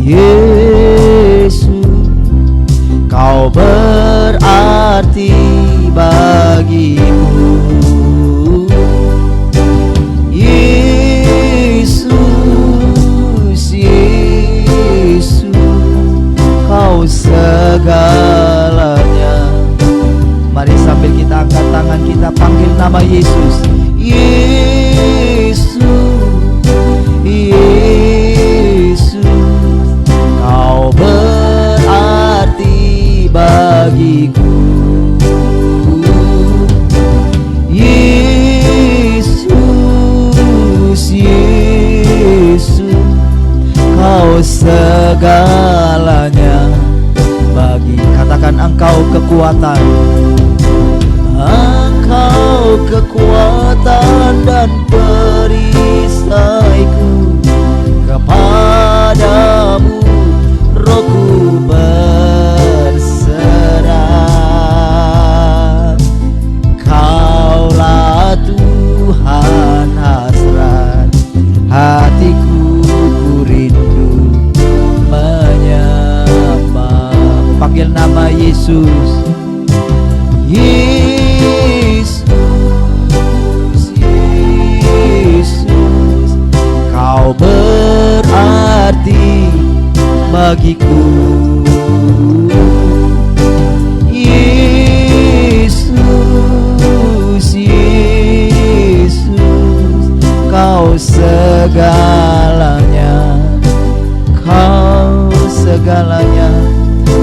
Yesus, Kau berarti bagiku. Yesus, Yesus, Kau segalanya. Mari sambil kita angkat tangan, kita panggil nama Yesus. Yesus, Yesus, Kau berarti bagiku. Yesus, Yesus, Kau segalanya bagi. Katakan, Engkau kekuatan, Engkau kekuatan dan perisaiku. Kepadamu rohku berserah. Kaulah Tuhan hasrat hatiku, ku rindu menyembah. Panggil nama Yesus. Yesus, Yesus, Kau berarti bagiku. Yesus, Yesus, Kau segalanya, Kau segalanya,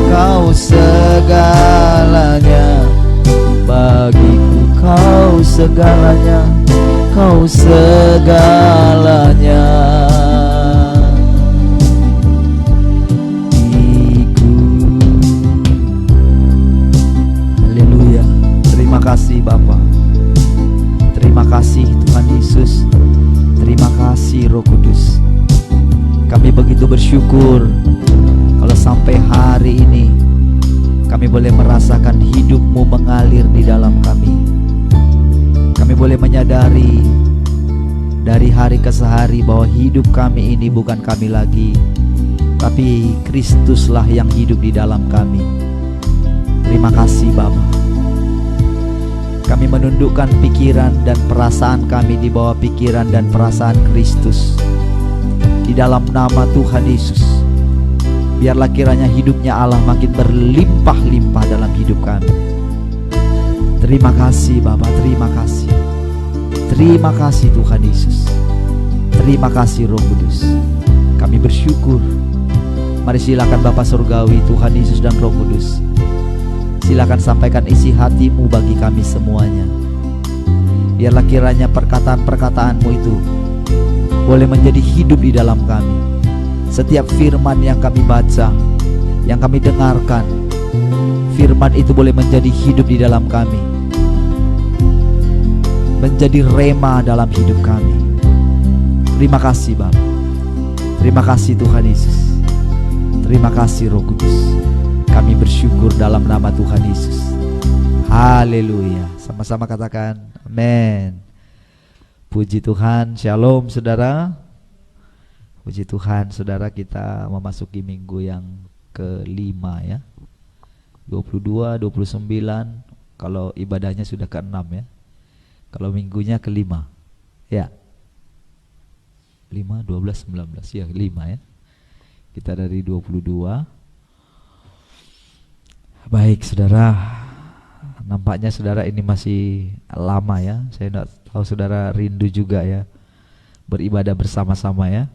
Kau segalanya bagiku. Kau segalanya, Kau segalanya. Haleluya. Terima kasih Bapa. Terima kasih Tuhan Yesus. Terima kasih Roh Kudus. Kami begitu bersyukur kalau sampai hari ini kami boleh merasakan hidup-Mu mengalir di dalam kami. Kami boleh menyadari dari hari ke hari bahwa hidup kami ini bukan kami lagi, tapi Kristuslah yang hidup di dalam kami. Terima kasih Bapa. Kami menundukkan pikiran dan perasaan kami di bawah pikiran dan perasaan Kristus. Di dalam nama Tuhan Yesus, biarlah kiranya hidupnya Allah makin berlimpah-limpah dalam hidup kami. Terima kasih Bapa, terima kasih. Terima kasih Tuhan Yesus. Terima kasih Roh Kudus. Kami bersyukur. Mari silakan Bapa Surgawi, Tuhan Yesus dan Roh Kudus, silakan sampaikan isi hati-Mu bagi kami semuanya. Biarlah kiranya perkataan-perkataan-Mu itu boleh menjadi hidup di dalam kami. Setiap firman yang kami baca, yang kami dengarkan, firman itu boleh menjadi hidup di dalam kami, menjadi rema dalam hidup kami. Terima kasih Bapa. Terima kasih Tuhan Yesus. Terima kasih Roh Kudus. Kami bersyukur dalam nama Tuhan Yesus. Haleluya. Sama-sama katakan amin. Puji Tuhan. Shalom saudara. Puji Tuhan saudara, kita memasuki minggu yang kelima ya, 22, 29. Kalau ibadahnya sudah ke-6 ya. Kalau minggunya kelima ya, 5, 12, 19 ya, 5 ya. Kita dari 22. Baik saudara, nampaknya saudara ini masih lama ya. Saya tidak tahu saudara rindu juga ya beribadah bersama-sama ya.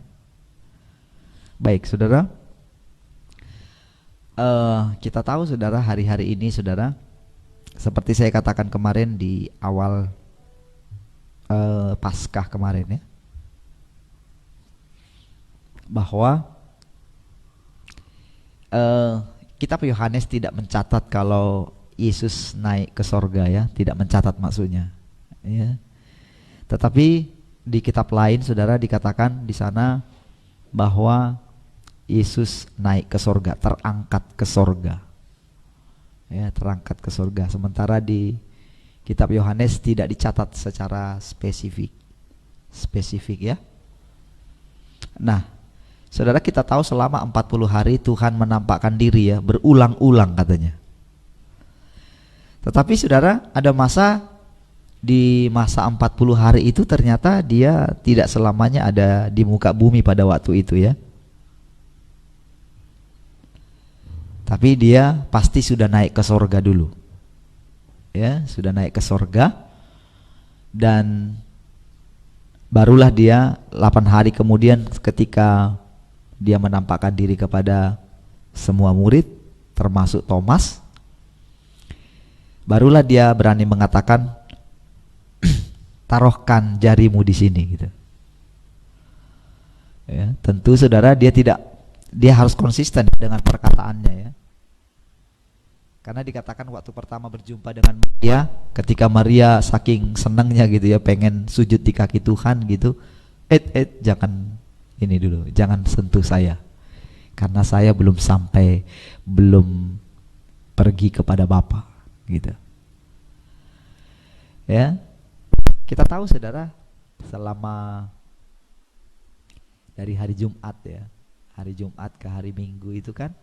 Baik saudara, kita tahu saudara, hari-hari ini saudara, seperti saya katakan kemarin di awal Paskah kemarin ya, bahwa kitab Yohanes tidak mencatat kalau Yesus naik ke sorga ya, tidak mencatat maksudnya ya. Tetapi di kitab lain saudara dikatakan di sana bahwa Yesus naik ke sorga, terangkat ke sorga ya, terangkat ke sorga. Sementara di kitab Yohanes tidak dicatat secara spesifik ya. Nah, Saudara, kita tahu selama 40 hari Tuhan menampakkan diri ya, berulang-ulang katanya. Tetapi saudara, ada di masa 40 hari itu ternyata dia tidak selamanya ada di muka bumi pada waktu itu ya. Tapi dia pasti sudah naik ke sorga dulu. Ya, sudah naik ke sorga. Dan barulah dia 8 hari kemudian ketika dia menampakkan diri kepada semua murid termasuk Thomas, barulah dia berani mengatakan, taruhkan jarimu di sini gitu. Ya, tentu saudara, dia harus konsisten dengan perkataannya ya. Karena dikatakan waktu pertama berjumpa dengan Maria, ketika Maria saking senangnya gitu ya, pengen sujud di kaki Tuhan gitu, jangan ini dulu, jangan sentuh saya, karena saya belum pergi kepada Bapa gitu. Ya, kita tahu saudara, selama dari hari Jumat ya, hari Jumat ke hari Minggu itu kan,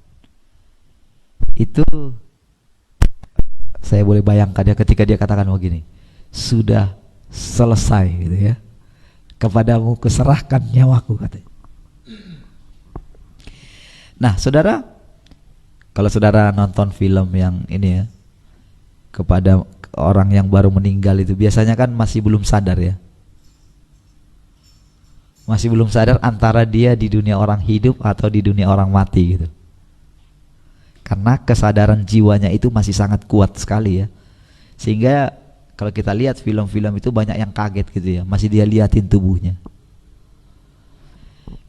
itu saya boleh bayangkan ya, ketika dia katakan begini, sudah selesai gitu ya, kepadamu kuserahkan nyawaku katanya. Nah saudara, kalau saudara nonton film yang ini ya, kepada orang yang baru meninggal itu biasanya kan masih belum sadar ya, masih belum sadar antara dia di dunia orang hidup atau di dunia orang mati gitu. Karena kesadaran jiwanya itu masih sangat kuat sekali ya, sehingga kalau kita lihat film-film itu banyak yang kaget gitu ya, masih dia liatin tubuhnya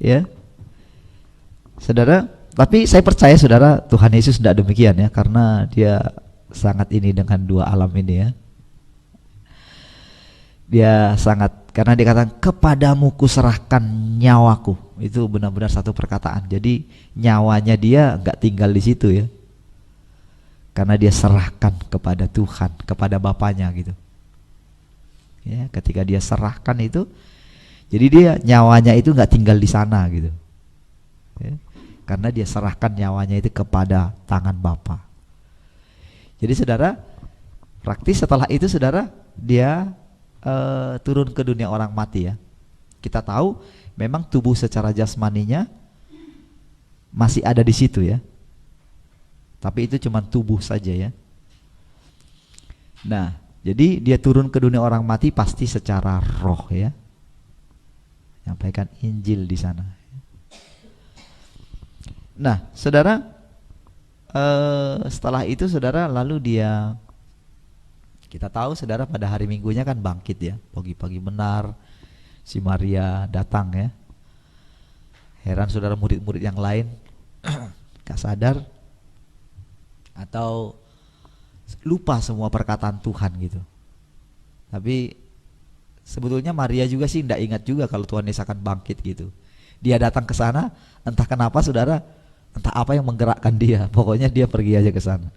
ya saudara. Tapi saya percaya saudara, Tuhan Yesus tidak demikian ya, karena dia sangat ini dengan dua alam ini ya. Dia sangat, karena dia katakan kepadamu kuserahkan nyawaku, itu benar-benar satu perkataan. Jadi nyawanya dia nggak tinggal di situ ya, karena dia serahkan kepada Tuhan, kepada Bapaknya gitu ya. Ketika dia serahkan itu, jadi dia nyawanya itu nggak tinggal di sana gitu ya, karena dia serahkan nyawanya itu kepada tangan Bapa. Jadi saudara, praktis setelah itu saudara, dia turun ke dunia orang mati ya. Kita tahu memang tubuh secara jasmaninya masih ada di situ ya, tapi itu cuma tubuh saja ya. Nah, jadi dia turun ke dunia orang mati pasti secara roh ya, nyampaikan Injil di sana. Nah, saudara, setelah itu saudara, lalu kita tahu saudara, pada hari Minggunya kan bangkit ya, pagi-pagi benar si Maria datang ya. Heran saudara, murid-murid yang lain gak sadar atau lupa semua perkataan Tuhan gitu. Tapi sebetulnya Maria juga sih tidak ingat juga kalau Tuhan Yesus akan bangkit gitu. Dia datang ke sana, entah kenapa saudara, entah apa yang menggerakkan dia, pokoknya dia pergi aja ke sana.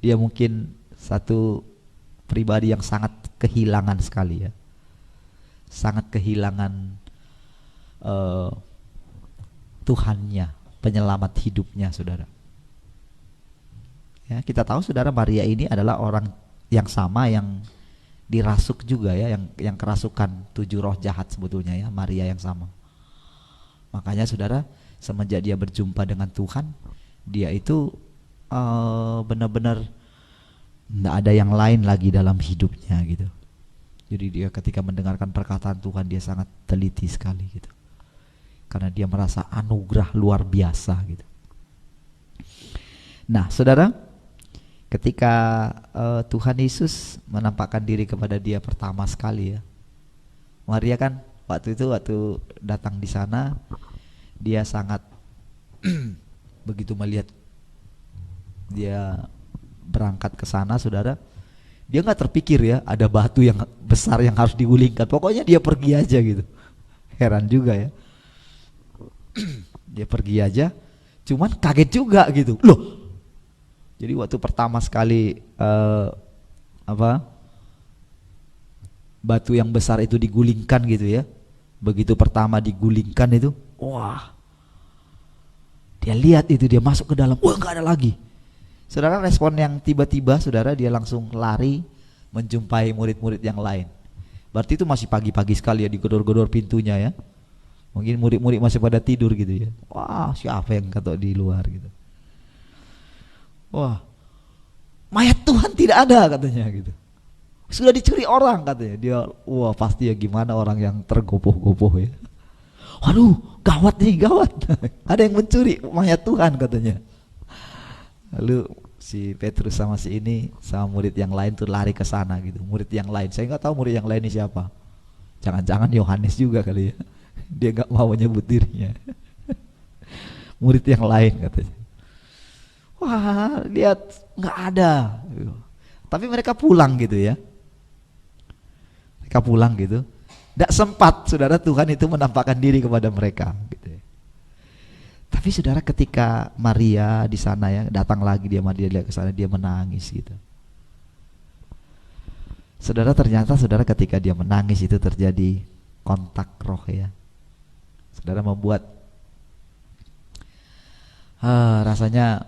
Dia mungkin satu pribadi yang sangat kehilangan sekali ya, sangat kehilangan Tuhannya, penyelamat hidupnya saudara ya. Kita tahu saudara, Maria ini adalah orang yang sama yang dirasuk juga ya, yang kerasukan 7 roh jahat sebetulnya ya, Maria yang sama. Makanya saudara, semenjak dia berjumpa dengan Tuhan, dia itu benar-benar tidak ada yang lain lagi dalam hidupnya gitu. Jadi dia ketika mendengarkan perkataan Tuhan, dia sangat teliti sekali gitu, karena dia merasa anugerah luar biasa gitu. Nah saudara, ketika Tuhan Yesus menampakkan diri kepada dia pertama sekali ya, Maria kan waktu datang di sana, dia sangat begitu melihat dia berangkat ke sana saudara, dia nggak terpikir ya ada batu yang besar yang harus digulingkan, pokoknya dia pergi aja gitu. Heran juga ya, dia pergi aja, cuman kaget juga gitu loh. Jadi waktu pertama sekali batu yang besar itu digulingkan gitu ya, begitu pertama digulingkan itu, wah Dia lihat itu, dia masuk ke dalam, wah nggak ada lagi. Saudara, respon yang tiba-tiba, saudara, dia langsung lari menjumpai murid-murid yang lain. Berarti itu masih pagi-pagi sekali ya, digedor-gedor pintunya ya. Mungkin murid-murid masih pada tidur gitu ya. Wah, siapa yang kata di luar gitu. Wah, mayat Tuhan tidak ada katanya gitu. Sudah dicuri orang katanya. Dia, wah pasti ya gimana orang yang tergopoh-gopoh ya. Waduh, gawat nih, gawat. Ada yang mencuri mayat Tuhan katanya. Lalu si Petrus sama si ini sama murid yang lain tuh lari ke sana gitu. Murid yang lain, saya nggak tahu murid yang lain ini siapa. Jangan-jangan Yohanes juga kali ya. Dia nggak mau menyebut dirinya. Murid yang lain katanya. Wah, lihat nggak ada. Tapi mereka pulang gitu ya. Mereka pulang gitu. Tidak sempat saudara Tuhan itu menampakkan diri kepada mereka gitu ya. Tapi saudara ketika Maria di sana ya, datang lagi dia lihat ke sana, dia menangis gitu. Saudara, ternyata saudara ketika dia menangis itu terjadi kontak roh ya. Saudara membuat rasanya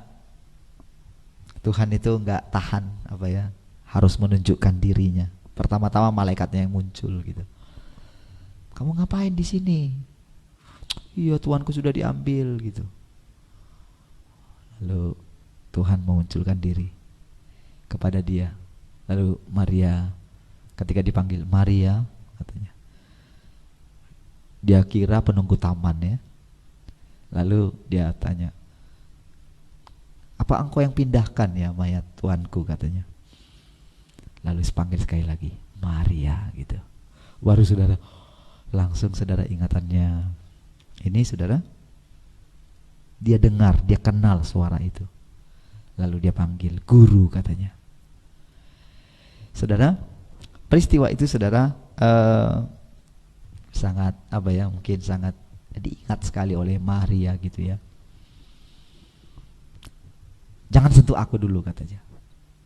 Tuhan itu nggak tahan apa ya, harus menunjukkan dirinya. Pertama-tama malaikatnya yang muncul gitu. Kamu ngapain di sini? Iya, Tuanku sudah diambil gitu. Lalu Tuhan memunculkan diri kepada dia. Lalu Maria ketika dipanggil Maria katanya, dia kira penunggu taman ya. Lalu dia tanya, apa engkau yang pindahkan ya mayat Tuanku katanya. Lalu dipanggil sekali lagi Maria gitu. Baru saudara langsung saudara ingatannya ini saudara, dia dengar, dia kenal suara itu. Lalu dia panggil guru katanya. Saudara, peristiwa itu saudara sangat apa ya, mungkin sangat diingat sekali oleh Maria gitu ya. Jangan sentuh aku dulu katanya.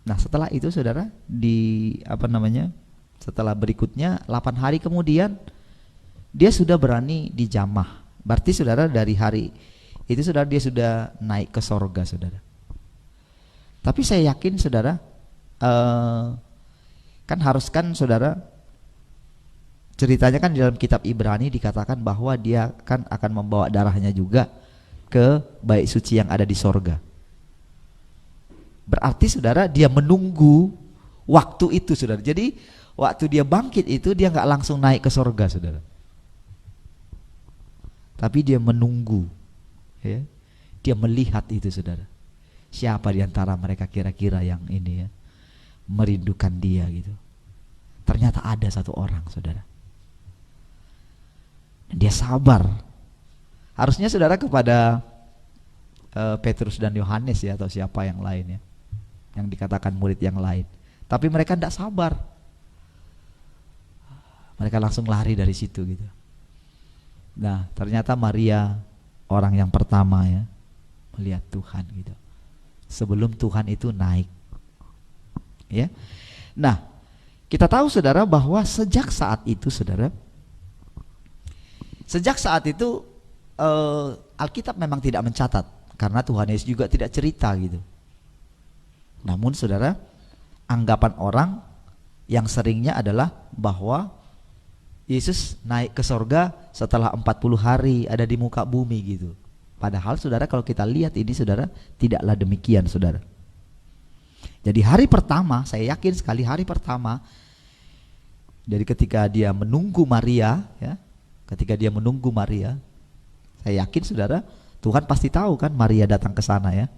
Nah setelah itu saudara, di apa namanya, setelah berikutnya 8 hari kemudian dia sudah berani dijamah. Berarti saudara dari hari itu saudara dia sudah naik ke sorga saudara. Tapi saya yakin saudara, kan saudara, ceritanya kan di dalam kitab Ibrani dikatakan bahwa dia kan akan membawa darahnya juga ke bait suci yang ada di sorga. Berarti saudara dia menunggu waktu itu saudara. Jadi waktu dia bangkit itu dia nggak langsung naik ke sorga saudara. Tapi dia menunggu ya. Dia melihat itu saudara. Siapa di antara mereka kira-kira yang ini ya, merindukan dia gitu. Ternyata ada satu orang saudara. Dan dia sabar. Harusnya saudara kepada Petrus dan Yohanes ya, atau siapa yang lain ya, yang dikatakan murid yang lain. Tapi mereka tidak sabar. Mereka langsung lari dari situ gitu. Nah ternyata Maria orang yang pertama ya melihat Tuhan gitu. Sebelum Tuhan itu naik ya. Nah kita tahu saudara bahwa sejak saat itu saudara, sejak saat itu Alkitab memang tidak mencatat, karena Tuhan Yesus juga tidak cerita gitu. Namun saudara, anggapan orang yang seringnya adalah bahwa Yesus naik ke sorga setelah 40 hari ada di muka bumi gitu. Padahal saudara kalau kita lihat ini saudara, tidaklah demikian saudara. Jadi hari pertama, saya yakin sekali hari pertama, dari ketika dia menunggu Maria ya, ketika dia menunggu Maria, saya yakin saudara, Tuhan pasti tahu kan Maria datang ke sana ya.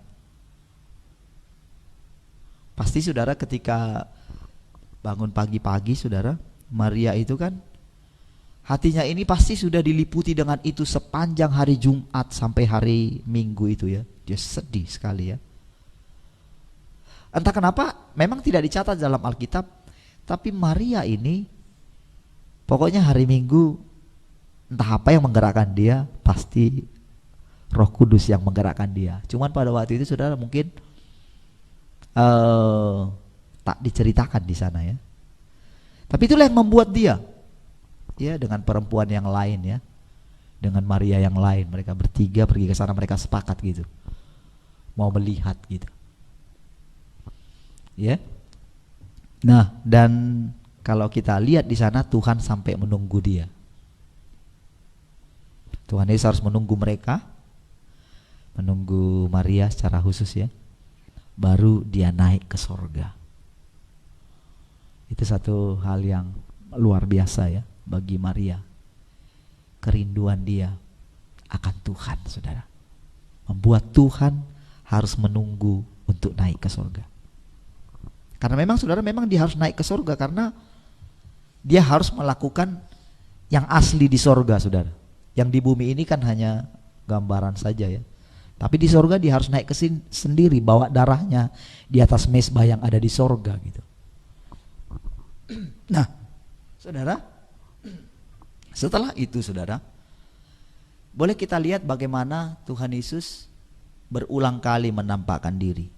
Pasti saudara ketika bangun pagi-pagi saudara, Maria itu kan hatinya ini pasti sudah diliputi dengan itu sepanjang hari Jumat sampai hari Minggu itu ya. Dia sedih sekali ya. Entah kenapa memang tidak dicatat dalam Alkitab, tapi Maria ini pokoknya hari Minggu entah apa yang menggerakkan dia, pasti Roh Kudus yang menggerakkan dia. Cuman pada waktu itu saudara mungkin tak diceritakan di sana ya. Tapi itulah yang membuat dia ya dengan perempuan yang lain ya, dengan Maria yang lain. Mereka bertiga pergi ke sana, mereka sepakat gitu, mau melihat gitu. Ya. Nah, dan kalau kita lihat di sana Tuhan sampai menunggu dia. Tuhan Yesus harus menunggu mereka, menunggu Maria secara khusus ya. Baru dia naik ke sorga. Itu satu hal yang luar biasa ya bagi Maria. Kerinduan dia akan Tuhan, saudara, membuat Tuhan harus menunggu untuk naik ke sorga. Karena memang saudara, memang dia harus naik ke sorga karena dia harus melakukan yang asli di sorga, saudara. Yang di bumi ini kan hanya gambaran saja ya. Tapi di sorga dia harus naik ke sendiri, bawa darahnya di atas mezbah yang ada di sorga gitu. Nah, saudara, setelah itu saudara, boleh kita lihat bagaimana Tuhan Yesus berulang kali menampakkan diri.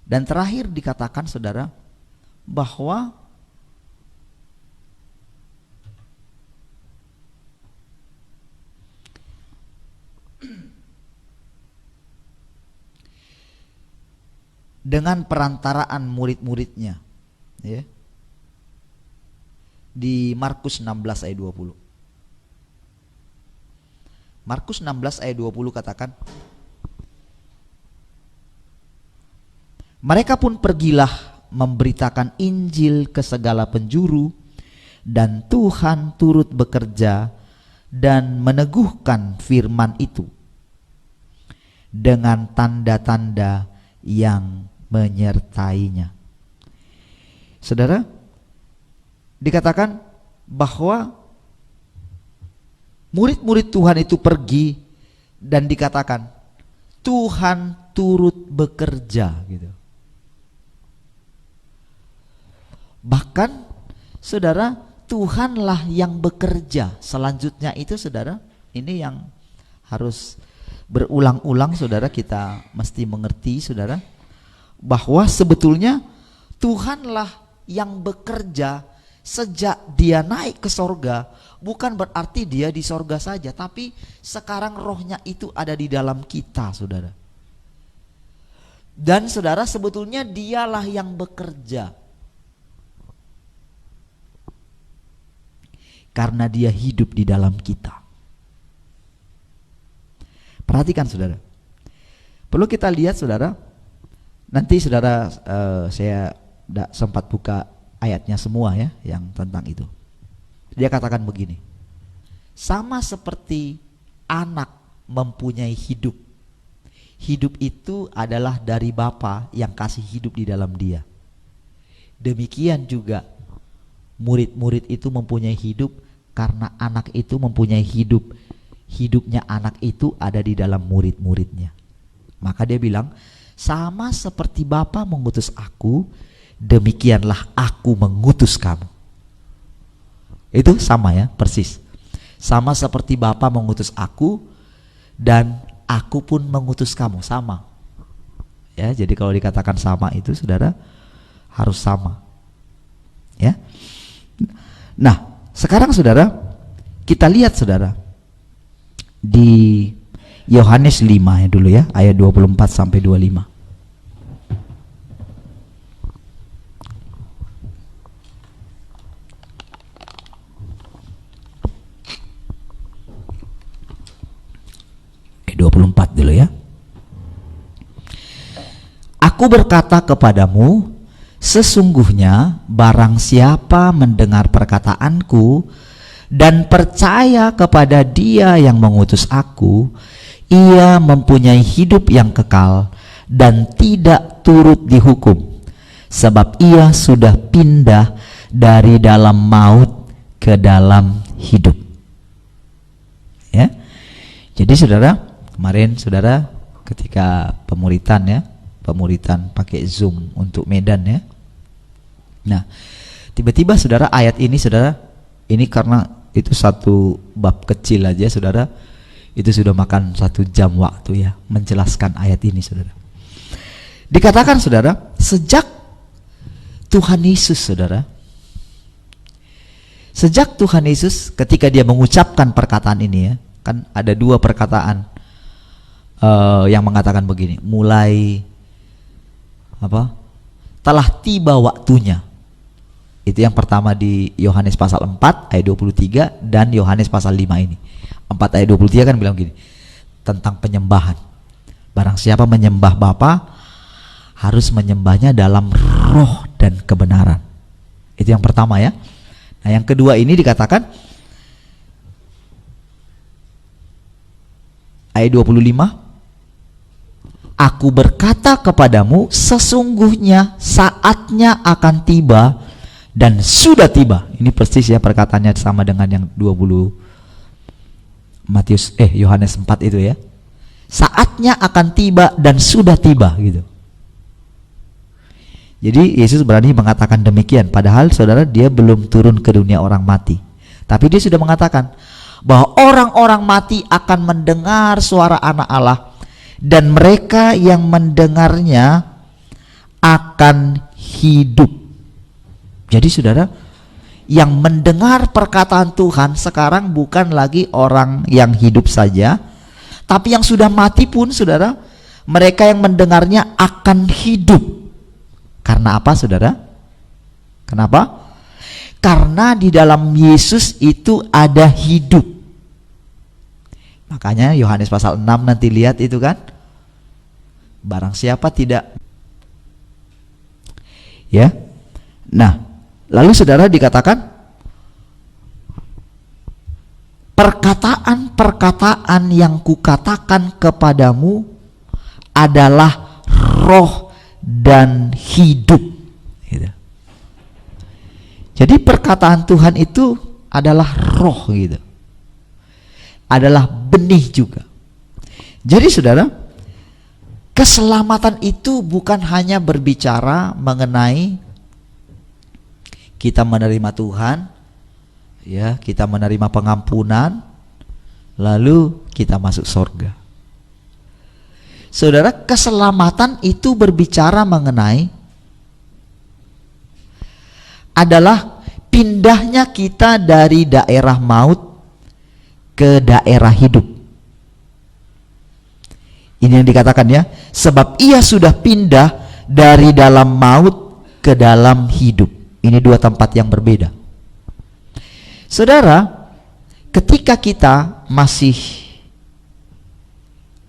Dan terakhir dikatakan saudara, bahwa dengan perantaraan murid-muridnya ya, di Markus 16 ayat 20. Markus 16 ayat 20 katakan, mereka pun pergilah memberitakan Injil ke segala penjuru, dan Tuhan turut bekerja dan meneguhkan firman itu dengan tanda-tanda yang menyertainya. Saudara, dikatakan bahwa murid-murid Tuhan itu pergi dan dikatakan Tuhan turut bekerja gitu. Bahkan saudara, Tuhanlah yang bekerja. Selanjutnya itu saudara, ini yang harus berulang-ulang saudara, kita mesti mengerti saudara, bahwa sebetulnya Tuhanlah yang bekerja sejak dia naik ke sorga. Bukan berarti dia di sorga saja, tapi sekarang rohnya itu ada di dalam kita saudara. Dan saudara, sebetulnya dialah yang bekerja karena dia hidup di dalam kita. Perhatikan saudara, perlu kita lihat saudara. Nanti saudara, saya tidak sempat buka ayatnya semua ya yang tentang itu. Dia katakan begini, sama seperti anak mempunyai hidup. Hidup itu adalah dari Bapa yang kasih hidup di dalam dia. Demikian juga murid-murid itu mempunyai hidup karena anak itu mempunyai hidup. Hidupnya anak itu ada di dalam murid-muridnya. Maka dia bilang, sama seperti Bapa mengutus aku, demikianlah aku mengutus kamu. Itu sama ya, persis. Sama seperti Bapa mengutus aku dan aku pun mengutus kamu, sama. Ya, jadi kalau dikatakan sama itu saudara harus sama. Ya. Nah, sekarang saudara, kita lihat saudara di Yohanes 5 ya dulu ya, ayat 24 sampai 25. Ayat 24 dulu ya. Aku berkata kepadamu, sesungguhnya barang siapa mendengar perkataanku dan percaya kepada Dia yang mengutus aku, ia mempunyai hidup yang kekal dan tidak turut dihukum, sebab ia sudah pindah dari dalam maut ke dalam hidup. Ya. Jadi saudara, kemarin saudara ketika pemuritan ya, pemuritan pakai Zoom untuk Medan ya. Nah, tiba-tiba saudara ayat ini saudara, ini karena itu satu bab kecil aja saudara, itu sudah makan 1 jam waktu ya menjelaskan ayat ini saudara. Dikatakan saudara, sejak Tuhan Yesus saudara, Sejak Tuhan Yesus ketika dia mengucapkan perkataan ini ya, kan ada dua perkataan yang mengatakan begini, mulai apa? Telah tiba waktunya. Itu yang pertama di Yohanes pasal 4 ayat 23 dan Yohanes pasal 5 ini. 4 ayat 23 kan bilang gini, tentang penyembahan. Barang siapa menyembah Bapa harus menyembahnya dalam roh dan kebenaran. Itu yang pertama ya. Nah, yang kedua ini dikatakan ayat 25, Aku berkata kepadamu, sesungguhnya saatnya akan tiba dan sudah tiba. Ini persis ya perkataannya sama dengan yang 20 Yohanes 4 itu ya. Saatnya akan tiba dan sudah tiba gitu. Jadi Yesus berani mengatakan demikian, padahal saudara dia belum turun ke dunia orang mati. Tapi dia sudah mengatakan bahwa orang-orang mati akan mendengar suara Anak Allah, dan mereka yang mendengarnya akan hidup. Jadi saudara, yang mendengar perkataan Tuhan sekarang bukan lagi orang yang hidup saja, tapi yang sudah mati pun saudara, mereka yang mendengarnya akan hidup. Karena apa saudara? Kenapa? Karena di dalam Yesus itu ada hidup. Makanya Yohanes pasal 6 nanti lihat itu kan, barang siapa tidak ya. Nah, lalu saudara dikatakan perkataan-perkataan yang kukatakan kepadamu adalah roh dan hidup gitu. Jadi perkataan Tuhan itu adalah roh gitu, adalah benih juga. Jadi saudara, keselamatan itu bukan hanya berbicara mengenai kita menerima Tuhan, ya, kita menerima pengampunan, lalu kita masuk surga. Saudara, keselamatan itu berbicara mengenai adalah pindahnya kita dari daerah maut ke daerah hidup. Ini yang dikatakan ya, sebab ia sudah pindah dari dalam maut ke dalam hidup. Ini dua tempat yang berbeda. Saudara, ketika kita masih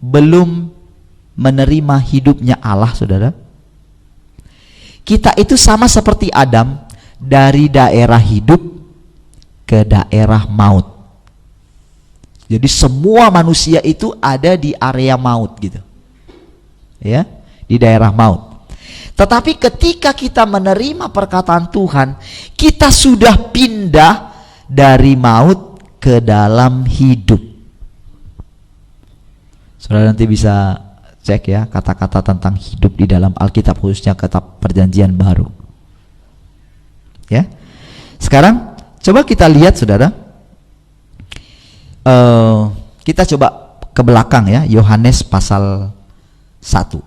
belum menerima hidupnya Allah, saudara, kita itu sama seperti Adam, dari daerah hidup ke daerah maut. Jadi semua manusia itu ada di area maut gitu, ya, di daerah maut. Tetapi ketika kita menerima perkataan Tuhan, kita sudah pindah dari maut ke dalam hidup. Saudara nanti bisa cek ya kata-kata tentang hidup di dalam Alkitab, khususnya kitab Perjanjian Baru. Ya. Sekarang coba kita lihat saudara. Kita coba ke belakang ya, Yohanes pasal 1.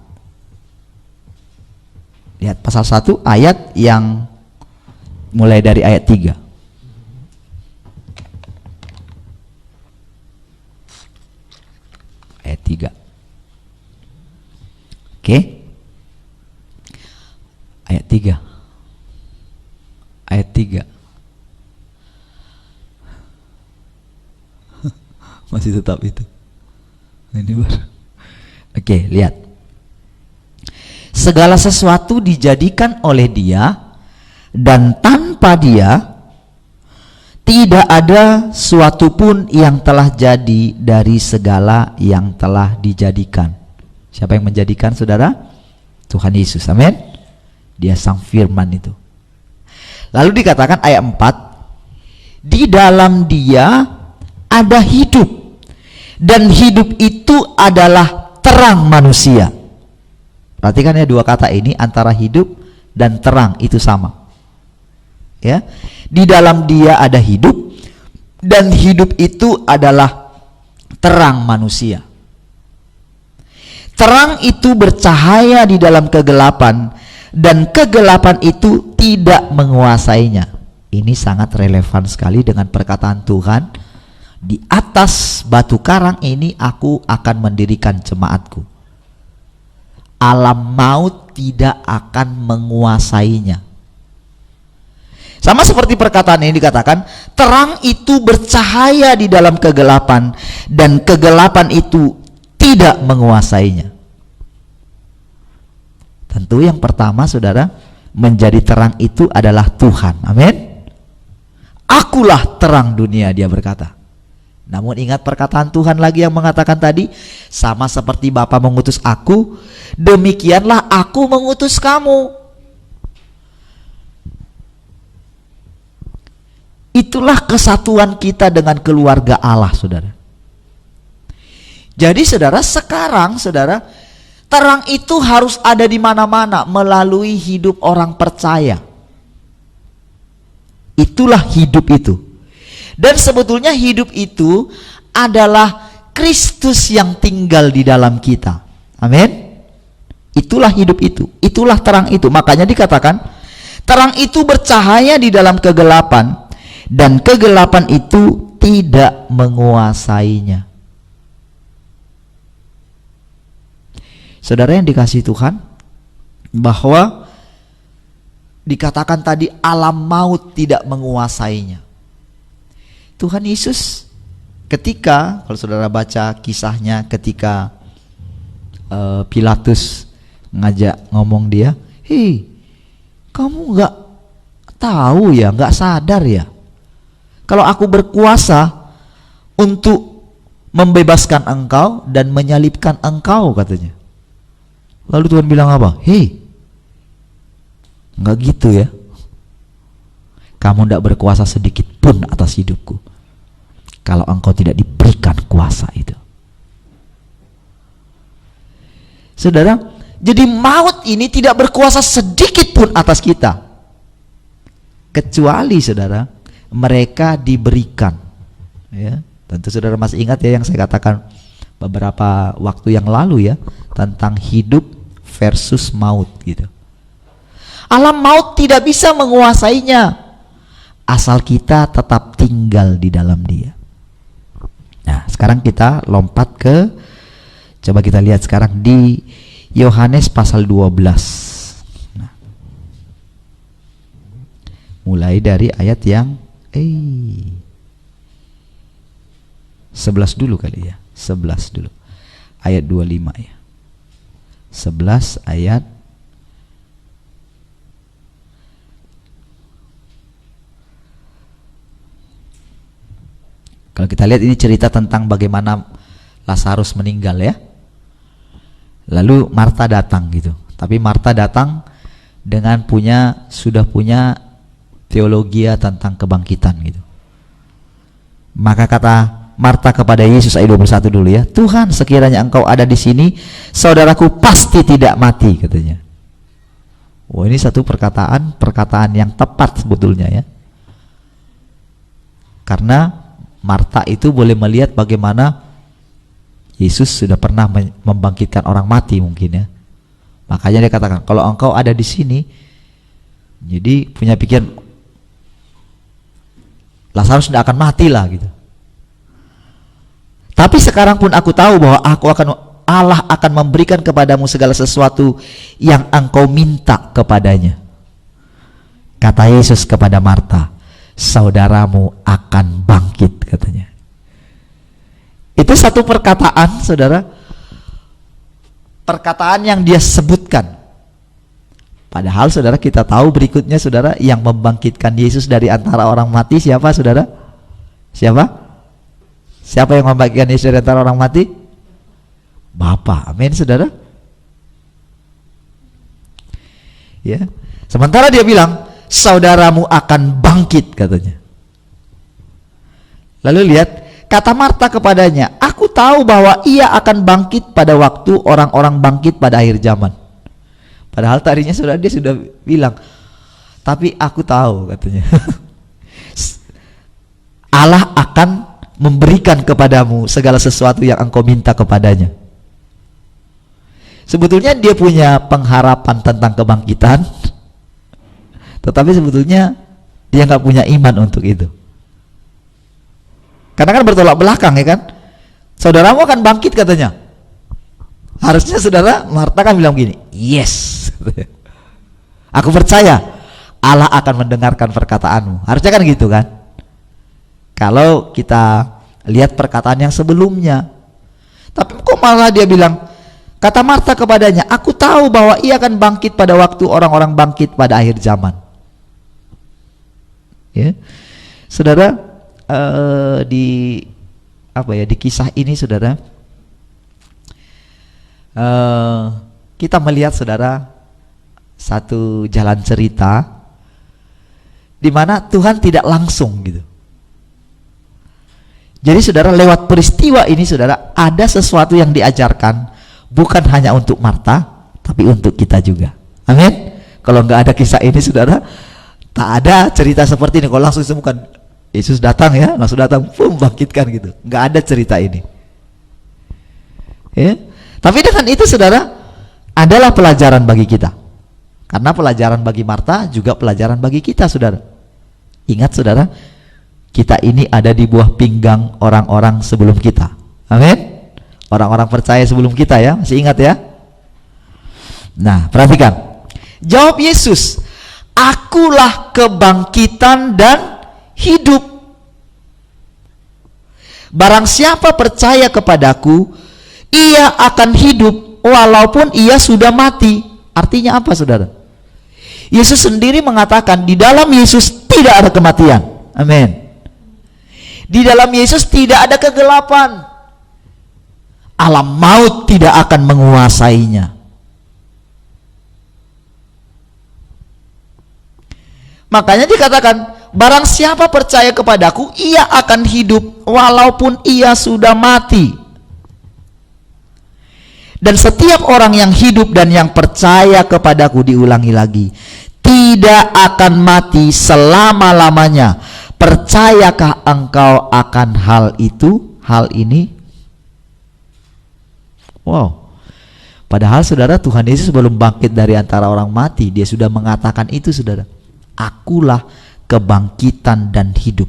Lihat pasal 1 ayat yang mulai dari ayat 3. Ayat 3. Oke. Ayat 3. Ayat 3. Masih tetap itu. Ini baru. Oke, lihat. Segala sesuatu dijadikan oleh Dia, dan tanpa Dia tidak ada suatu pun yang telah jadi dari segala yang telah dijadikan. Siapa yang menjadikan saudara? Tuhan Yesus, amin. Dia sang firman itu. Lalu dikatakan ayat 4, di dalam Dia ada hidup, dan hidup itu adalah terang manusia. Perhatikan ya dua kata ini, antara hidup dan terang itu sama. Ya, di dalam Dia ada hidup, dan hidup itu adalah terang manusia. Terang itu bercahaya di dalam kegelapan, dan kegelapan itu tidak menguasainya. Ini sangat relevan sekali dengan perkataan Tuhan, di atas batu karang ini aku akan mendirikan jemaatku. Alam maut tidak akan menguasainya. Sama seperti perkataan ini dikatakan, terang itu bercahaya di dalam kegelapan, dan kegelapan itu tidak menguasainya. Tentu yang pertama, saudara, menjadi terang itu adalah Tuhan. Amin. Akulah terang dunia, dia berkata. Namun ingat perkataan Tuhan lagi yang mengatakan tadi, sama seperti Bapa mengutus aku, demikianlah aku mengutus kamu. Itulah kesatuan kita dengan keluarga Allah, saudara. Jadi saudara, sekarang saudara, terang itu harus ada di mana-mana melalui hidup orang percaya. Itulah hidup itu. Dan sebetulnya hidup itu adalah Kristus yang tinggal di dalam kita. Amin. Itulah hidup itu. Itulah terang itu. Makanya dikatakan, terang itu bercahaya di dalam kegelapan, dan kegelapan itu tidak menguasainya. Saudara yang dikasihi Tuhan, bahwa dikatakan tadi alam maut tidak menguasainya. Tuhan Yesus ketika, kalau saudara baca kisahnya, ketika Pilatus ngajak ngomong dia, hei, kamu nggak tahu ya, nggak sadar ya, kalau aku berkuasa untuk membebaskan engkau dan menyalibkan engkau, katanya. Lalu Tuhan bilang apa? Hei, nggak gitu ya, kamu tidak berkuasa sedikit pun atas hidupku kalau engkau tidak diberikan kuasa itu. Saudara, jadi maut ini tidak berkuasa sedikit pun atas kita, kecuali saudara mereka diberikan. Ya, tentu saudara masih ingat ya yang saya katakan beberapa waktu yang lalu ya, tentang hidup versus maut gitu. Alam maut tidak bisa menguasainya asal kita tetap tinggal di dalam dia. Nah, sekarang kita lompat ke, coba kita lihat sekarang di Yohanes pasal 12. Nah, mulai dari ayat yang 11 dulu kali ya. 11 dulu. Ayat 25 ya. 11 ayat kalau kita lihat ini cerita tentang bagaimana Lazarus meninggal ya. Lalu Marta datang gitu. Tapi Marta datang dengan sudah punya teologi tentang kebangkitan gitu. Maka kata Marta kepada Yesus, ayat 21 dulu ya, Tuhan, sekiranya engkau ada di sini, saudaraku pasti tidak mati, katanya. Wah, ini satu perkataan yang tepat sebetulnya ya. Karena Marta itu boleh melihat bagaimana Yesus sudah pernah membangkitkan orang mati mungkin ya. Makanya dia katakan, kalau engkau ada di sini, jadi punya pikiran Lazarus tidak akan mati lah gitu. Tapi sekarang pun aku tahu bahwa Allah akan memberikan kepadamu segala sesuatu yang engkau minta kepadanya. Kata Yesus kepada Marta, saudaramu akan bangkit, katanya. Itu satu perkataan, saudara, perkataan yang dia sebutkan. Padahal saudara, kita tahu berikutnya saudara, yang membangkitkan Yesus dari antara orang mati siapa, saudara? Siapa yang membangkitkan Yesus dari antara orang mati? Bapa. Amin, saudara. Ya. Sementara dia bilang, saudaramu akan bangkit, katanya. Lalu lihat, kata Marta kepadanya, aku tahu bahwa ia akan bangkit pada waktu orang-orang bangkit pada akhir zaman. Padahal tadinya dia sudah bilang, tapi aku tahu, katanya. Allah akan memberikan kepadamu segala sesuatu yang engkau minta kepadanya. Sebetulnya dia punya pengharapan tentang kebangkitan, tetapi sebetulnya Dia nggak punya iman untuk itu. Karena kan bertolak belakang, ya kan? Saudaramu akan bangkit katanya. Harusnya saudara Marta kan bilang begini, yes, aku percaya Allah akan mendengarkan perkataanmu. Harusnya kan gitu kan? Kalau kita lihat perkataan yang sebelumnya. Tapi kok malah dia bilang, kata Marta kepadanya, aku tahu bahwa ia akan bangkit pada waktu orang-orang bangkit pada akhir zaman. Ya, saudara, di kisah ini saudara, kita melihat saudara satu jalan cerita di mana Tuhan tidak langsung gitu. Jadi saudara, lewat peristiwa ini saudara, ada sesuatu yang diajarkan bukan hanya untuk Marta tapi untuk kita juga. Amin. Kalau nggak ada kisah ini saudara, tak ada cerita seperti ini. Kalau langsung ditemukan Yesus datang, ya langsung datang, bangkitkan gitu, nggak ada cerita ini, ya. Tapi dengan itu saudara, adalah pelajaran bagi kita. Karena pelajaran bagi Marta juga pelajaran bagi kita saudara. Ingat saudara, kita ini ada di buah pinggang orang-orang sebelum kita. Amin. Orang-orang percaya sebelum kita, ya, masih ingat ya? Nah, perhatikan. Jawab Yesus, akulah kebangkitan dan hidup. Barang siapa percaya kepadaku, ia akan hidup walaupun ia sudah mati. Artinya apa saudara? Yesus sendiri mengatakan di dalam Yesus tidak ada kematian. Amin. Di dalam Yesus tidak ada kegelapan. Alam maut tidak akan menguasainya. Makanya dikatakan, barang siapa percaya kepadaku, ia akan hidup walaupun ia sudah mati. Dan setiap orang yang hidup dan yang percaya kepadaku, diulangi lagi, tidak akan mati selama-lamanya. Percayakah engkau akan hal itu, hal ini? Wow. Padahal saudara, Tuhan Yesus sebelum bangkit dari antara orang mati, dia sudah mengatakan itu saudara. Akulah kebangkitan dan hidup.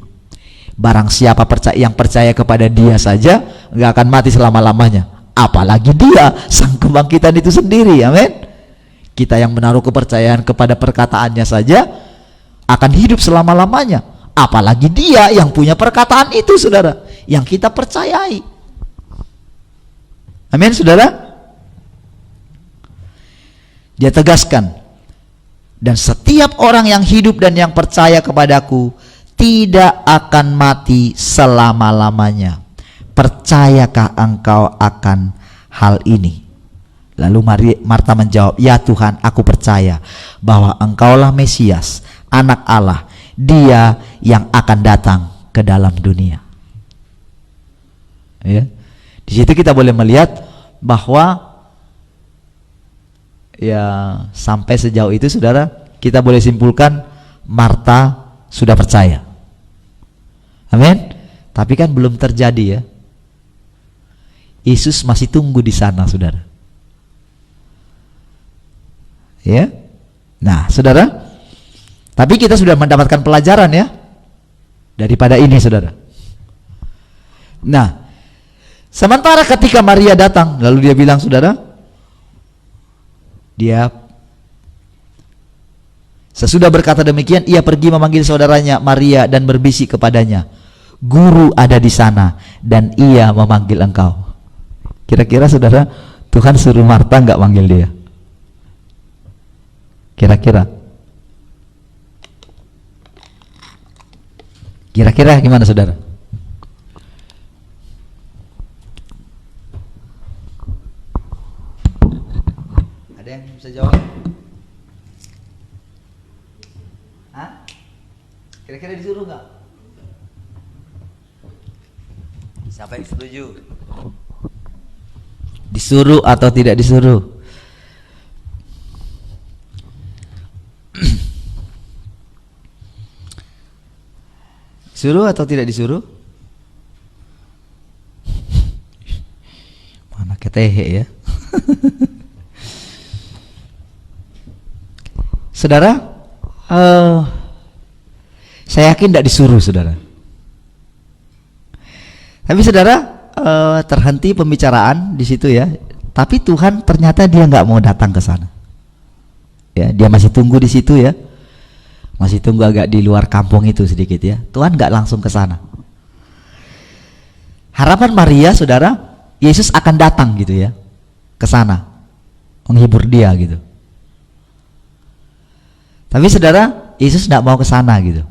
Barang siapa yang percaya kepada dia saja, nggak akan mati selama-lamanya. Apalagi dia, sang kebangkitan itu sendiri. Amin. Kita yang menaruh kepercayaan kepada perkataannya saja akan hidup selama-lamanya. Apalagi dia yang punya perkataan itu saudara, yang kita percayai. Amin saudara. Dia tegaskan, dan setiap orang yang hidup dan yang percaya kepadaku tidak akan mati selama-lamanya. Percayakah engkau akan hal ini? Lalu Marta menjawab, ya Tuhan, aku percaya bahwa engkaulah Mesias, anak Allah, dia yang akan datang ke dalam dunia. Ya. Di situ kita boleh melihat bahwa ya sampai sejauh itu saudara, kita boleh simpulkan Marta sudah percaya. Amin. Tapi kan belum terjadi, ya. Yesus masih tunggu di sana saudara. Ya. Nah saudara, tapi kita sudah mendapatkan pelajaran ya daripada ini saudara. Nah, sementara ketika Maria datang, lalu dia bilang saudara, dia sesudah berkata demikian, ia pergi memanggil saudaranya Maria dan berbisik kepadanya, Guru ada di sana dan ia memanggil engkau. Kira-kira saudara, Tuhan suruh Marta nggak manggil dia? Kira-kira gimana saudara? Ada yang bisa jawab? Hah? Kira-kira disuruh nggak? Siapa yang setuju? Disuruh atau tidak disuruh? Disuruh atau tidak disuruh? Mana ketehe ya. Saudara, Saya yakin tidak disuruh, saudara. Tapi saudara, terhenti pembicaraan di situ ya. Tapi Tuhan ternyata dia nggak mau datang ke sana. Ya, dia masih tunggu di situ ya. Masih tunggu agak di luar kampung itu sedikit ya. Tuhan nggak langsung ke sana. Harapan Maria, saudara, Yesus akan datang gitu ya, ke sana, menghibur dia gitu. Tapi saudara, Yesus tidak mau ke sana gitu.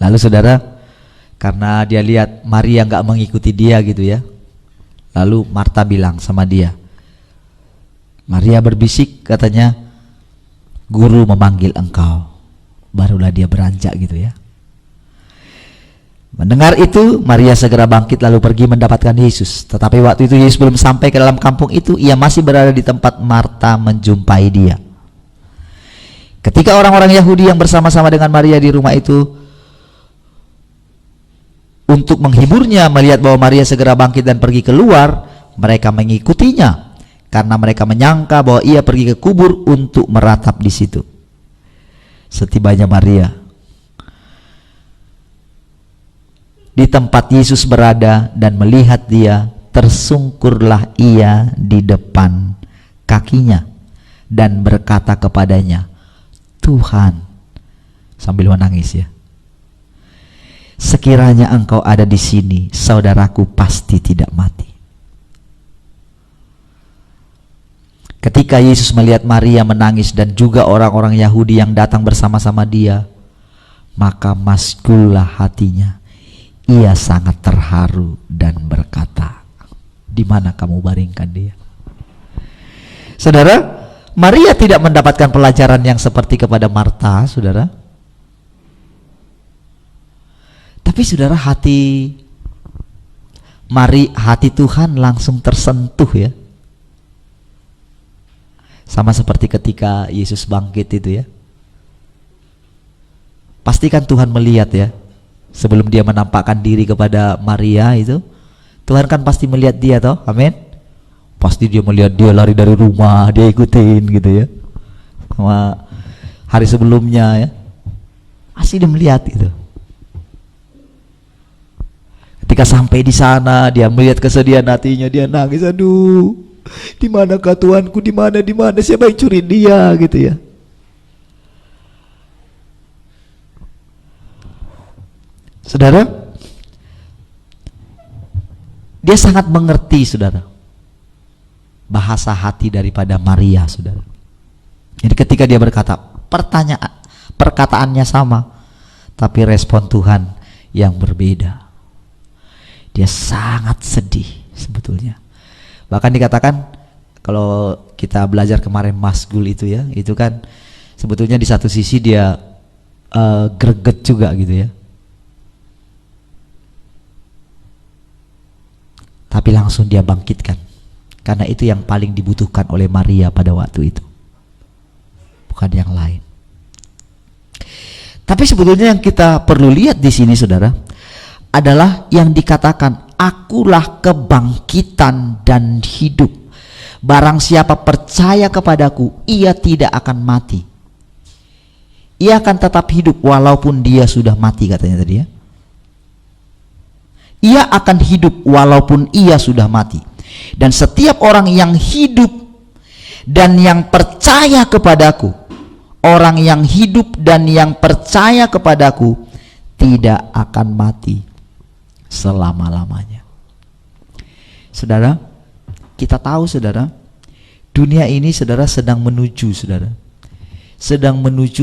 Lalu saudara, karena dia lihat Maria nggak mengikuti dia gitu ya, lalu Marta bilang sama dia, Maria berbisik katanya, guru memanggil engkau. Barulah dia beranjak gitu ya. Mendengar itu, Maria segera bangkit lalu pergi mendapatkan Yesus. Tetapi waktu itu Yesus belum sampai ke dalam kampung itu, ia masih berada di tempat Marta menjumpai dia. Ketika orang-orang Yahudi yang bersama-sama dengan Maria di rumah itu untuk menghiburnya, melihat bahwa Maria segera bangkit dan pergi keluar, mereka mengikutinya karena mereka menyangka bahwa ia pergi ke kubur untuk meratap di situ. Setibanya Maria di tempat Yesus berada dan melihat dia, tersungkurlah ia di depan kakinya dan berkata kepadanya, Tuhan, sambil menangis ya, sekiranya engkau ada di sini, saudaraku pasti tidak mati. Ketika Yesus melihat Maria menangis dan juga orang-orang Yahudi yang datang bersama-sama dia, maka masgullah hatinya. Ia sangat terharu dan berkata, di mana kamu baringkan dia? Saudara, Maria tidak mendapatkan pelajaran yang seperti kepada Marta, saudara. Tapi saudara, hati Tuhan langsung tersentuh ya. Sama seperti ketika Yesus bangkit itu ya. Pastikan Tuhan melihat ya. Sebelum dia menampakkan diri kepada Maria itu, Tuhan kan pasti melihat dia toh, amin. Pasti dia melihat dia lari dari rumah, dia ikutin gitu ya. Sama hari sebelumnya ya, pasti dia melihat itu. Ketika sampai di sana, dia melihat kesedihan hatinya, dia nangis, aduh, di manakah Tuhanku, di mana, siapa yang curi dia gitu ya. Saudara, dia sangat mengerti, saudara, bahasa hati daripada Maria, saudara. Jadi ketika dia berkata, perkataannya sama, tapi respon Tuhan yang berbeda. Dia sangat sedih sebetulnya. Bahkan dikatakan, kalau kita belajar kemarin masgul itu ya, itu kan sebetulnya di satu sisi dia greget juga gitu ya. Tapi langsung dia bangkitkan, karena itu yang paling dibutuhkan oleh Maria pada waktu itu, bukan yang lain. Tapi sebetulnya yang kita perlu lihat di sini, saudara, adalah yang dikatakan, akulah kebangkitan dan hidup. Barang siapa percaya kepadaku, ia tidak akan mati. Ia akan tetap hidup walaupun dia sudah mati, katanya tadi ya. Ia akan hidup walaupun ia sudah mati. Dan setiap orang yang hidup dan yang percaya kepadaku, orang yang hidup dan yang percaya kepadaku tidak akan mati selama-lamanya. Saudara, kita tahu, saudara, dunia ini, saudara, sedang menuju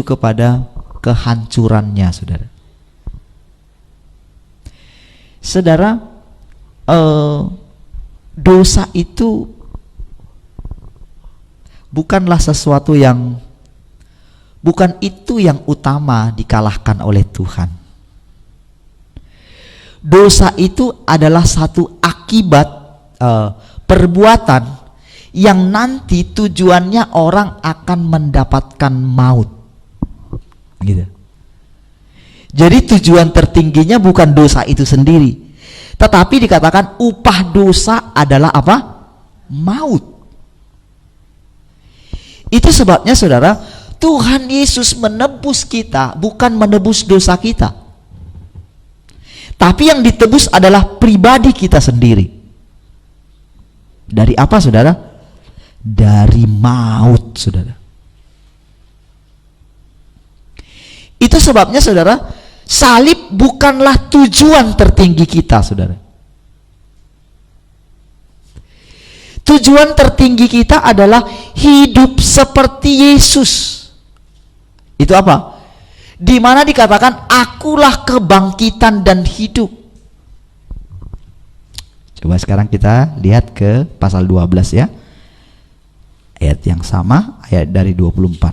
kepada kehancurannya, saudara. Saudara, dosa itu bukanlah sesuatu yang, bukan itu yang utama dikalahkan oleh Tuhan. Dosa itu adalah satu akibat perbuatan yang nanti tujuannya orang akan mendapatkan maut, gitu. Jadi tujuan tertingginya bukan dosa itu sendiri, tetapi dikatakan upah dosa adalah apa? Maut. Itu sebabnya, saudara, Tuhan Yesus menebus kita bukan menebus dosa kita, tapi yang ditebus adalah pribadi kita sendiri. Dari apa, saudara? Dari maut, saudara. Itu sebabnya, saudara, salib bukanlah tujuan tertinggi kita, saudara. Tujuan tertinggi kita adalah hidup seperti Yesus. Itu apa? Di mana dikatakan akulah kebangkitan dan hidup. Coba sekarang kita lihat ke pasal 12 ya. Ayat yang sama, ayat dari 24.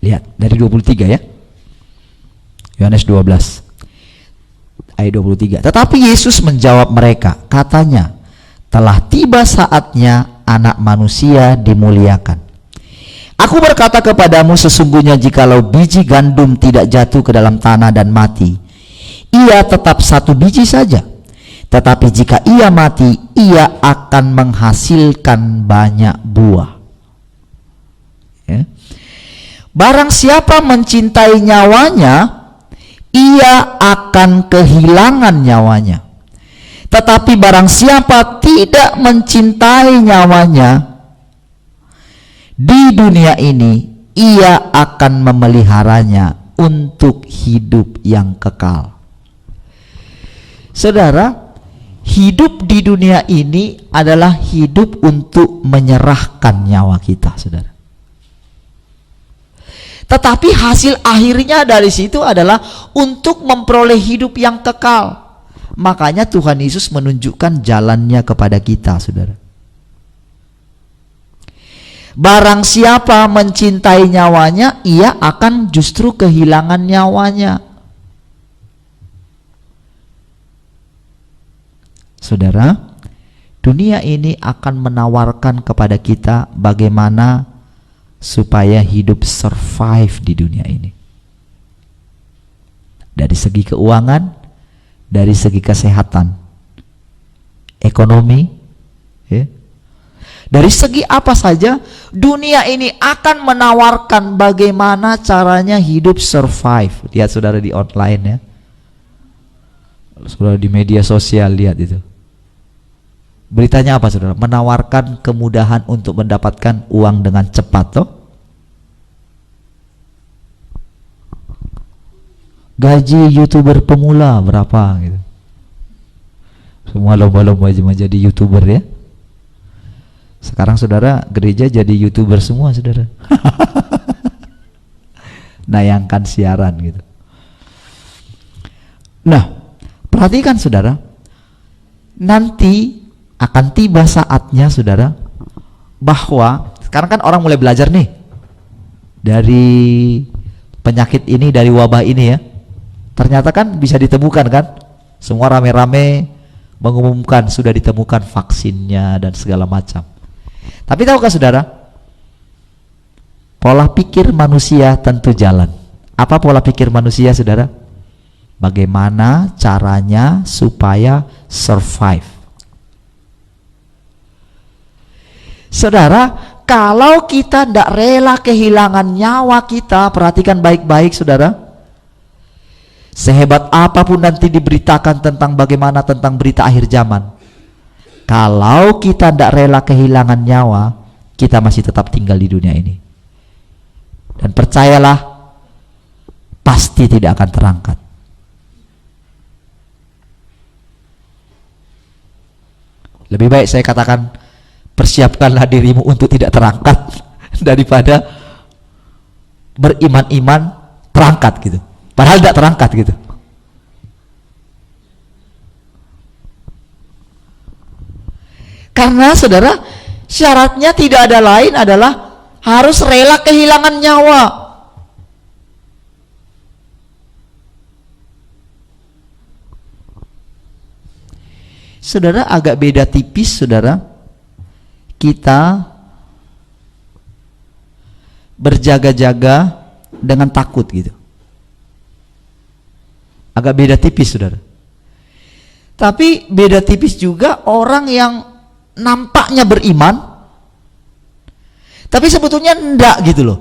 Lihat dari 23 ya. Yohanes 12 ayat 23. Tetapi Yesus menjawab mereka, katanya, telah tiba saatnya Anak Manusia dimuliakan. Aku berkata kepadamu, sesungguhnya jikalau biji gandum tidak jatuh ke dalam tanah dan mati, ia tetap satu biji saja. Tetapi jika ia mati, ia akan menghasilkan banyak buah. Ya. Barang siapa mencintai nyawanya, ia akan kehilangan nyawanya. Tetapi barang siapa tidak mencintai nyawanya di dunia ini, ia akan memeliharanya untuk hidup yang kekal. Saudara, hidup di dunia ini adalah hidup untuk menyerahkan nyawa kita, saudara. Tetapi hasil akhirnya dari situ adalah untuk memperoleh hidup yang kekal. Makanya Tuhan Yesus menunjukkan jalannya kepada kita, saudara. Barang siapa mencintai nyawanya, ia akan justru kehilangan nyawanya. Saudara, dunia ini akan menawarkan kepada kita bagaimana supaya hidup survive di dunia ini. Dari segi keuangan, dari segi kesehatan, ekonomi, ya. Dari segi apa saja, dunia ini akan menawarkan bagaimana caranya hidup survive. Lihat saudara di online ya, saudara di media sosial, lihat itu. Beritanya apa, saudara? Menawarkan kemudahan untuk mendapatkan uang dengan cepat, toh? Gaji YouTuber pemula berapa gitu. Semua lomba-lomba menjadi YouTuber ya. Sekarang saudara, gereja jadi YouTuber semua, saudara. Nayangkan siaran gitu. Nah, perhatikan saudara, nanti akan tiba saatnya, saudara, bahwa sekarang kan orang mulai belajar nih dari penyakit ini, dari wabah ini ya. Ternyata kan bisa ditemukan kan, semua rame-rame mengumumkan sudah ditemukan vaksinnya dan segala macam. Tapi tahukah saudara, pola pikir manusia tentu jalan. Apa pola pikir manusia, saudara? Bagaimana caranya supaya survive. Saudara, kalau kita tidak rela kehilangan nyawa kita, perhatikan baik-baik saudara, sehebat apapun nanti diberitakan tentang bagaimana tentang berita akhir zaman, kalau kita tidak rela kehilangan nyawa, kita masih tetap tinggal di dunia ini. Dan percayalah, pasti tidak akan terangkat. Lebih baik saya katakan, persiapkanlah dirimu untuk tidak terangkat daripada beriman-iman terangkat gitu, padahal tidak terangkat gitu. Karena saudara, syaratnya tidak ada lain adalah harus rela kehilangan nyawa. Saudara, agak beda tipis saudara, kita berjaga-jaga dengan takut gitu. Agak beda tipis saudara. Tapi beda tipis juga orang yang nampaknya beriman Tapi sebetulnya enggak gitu loh.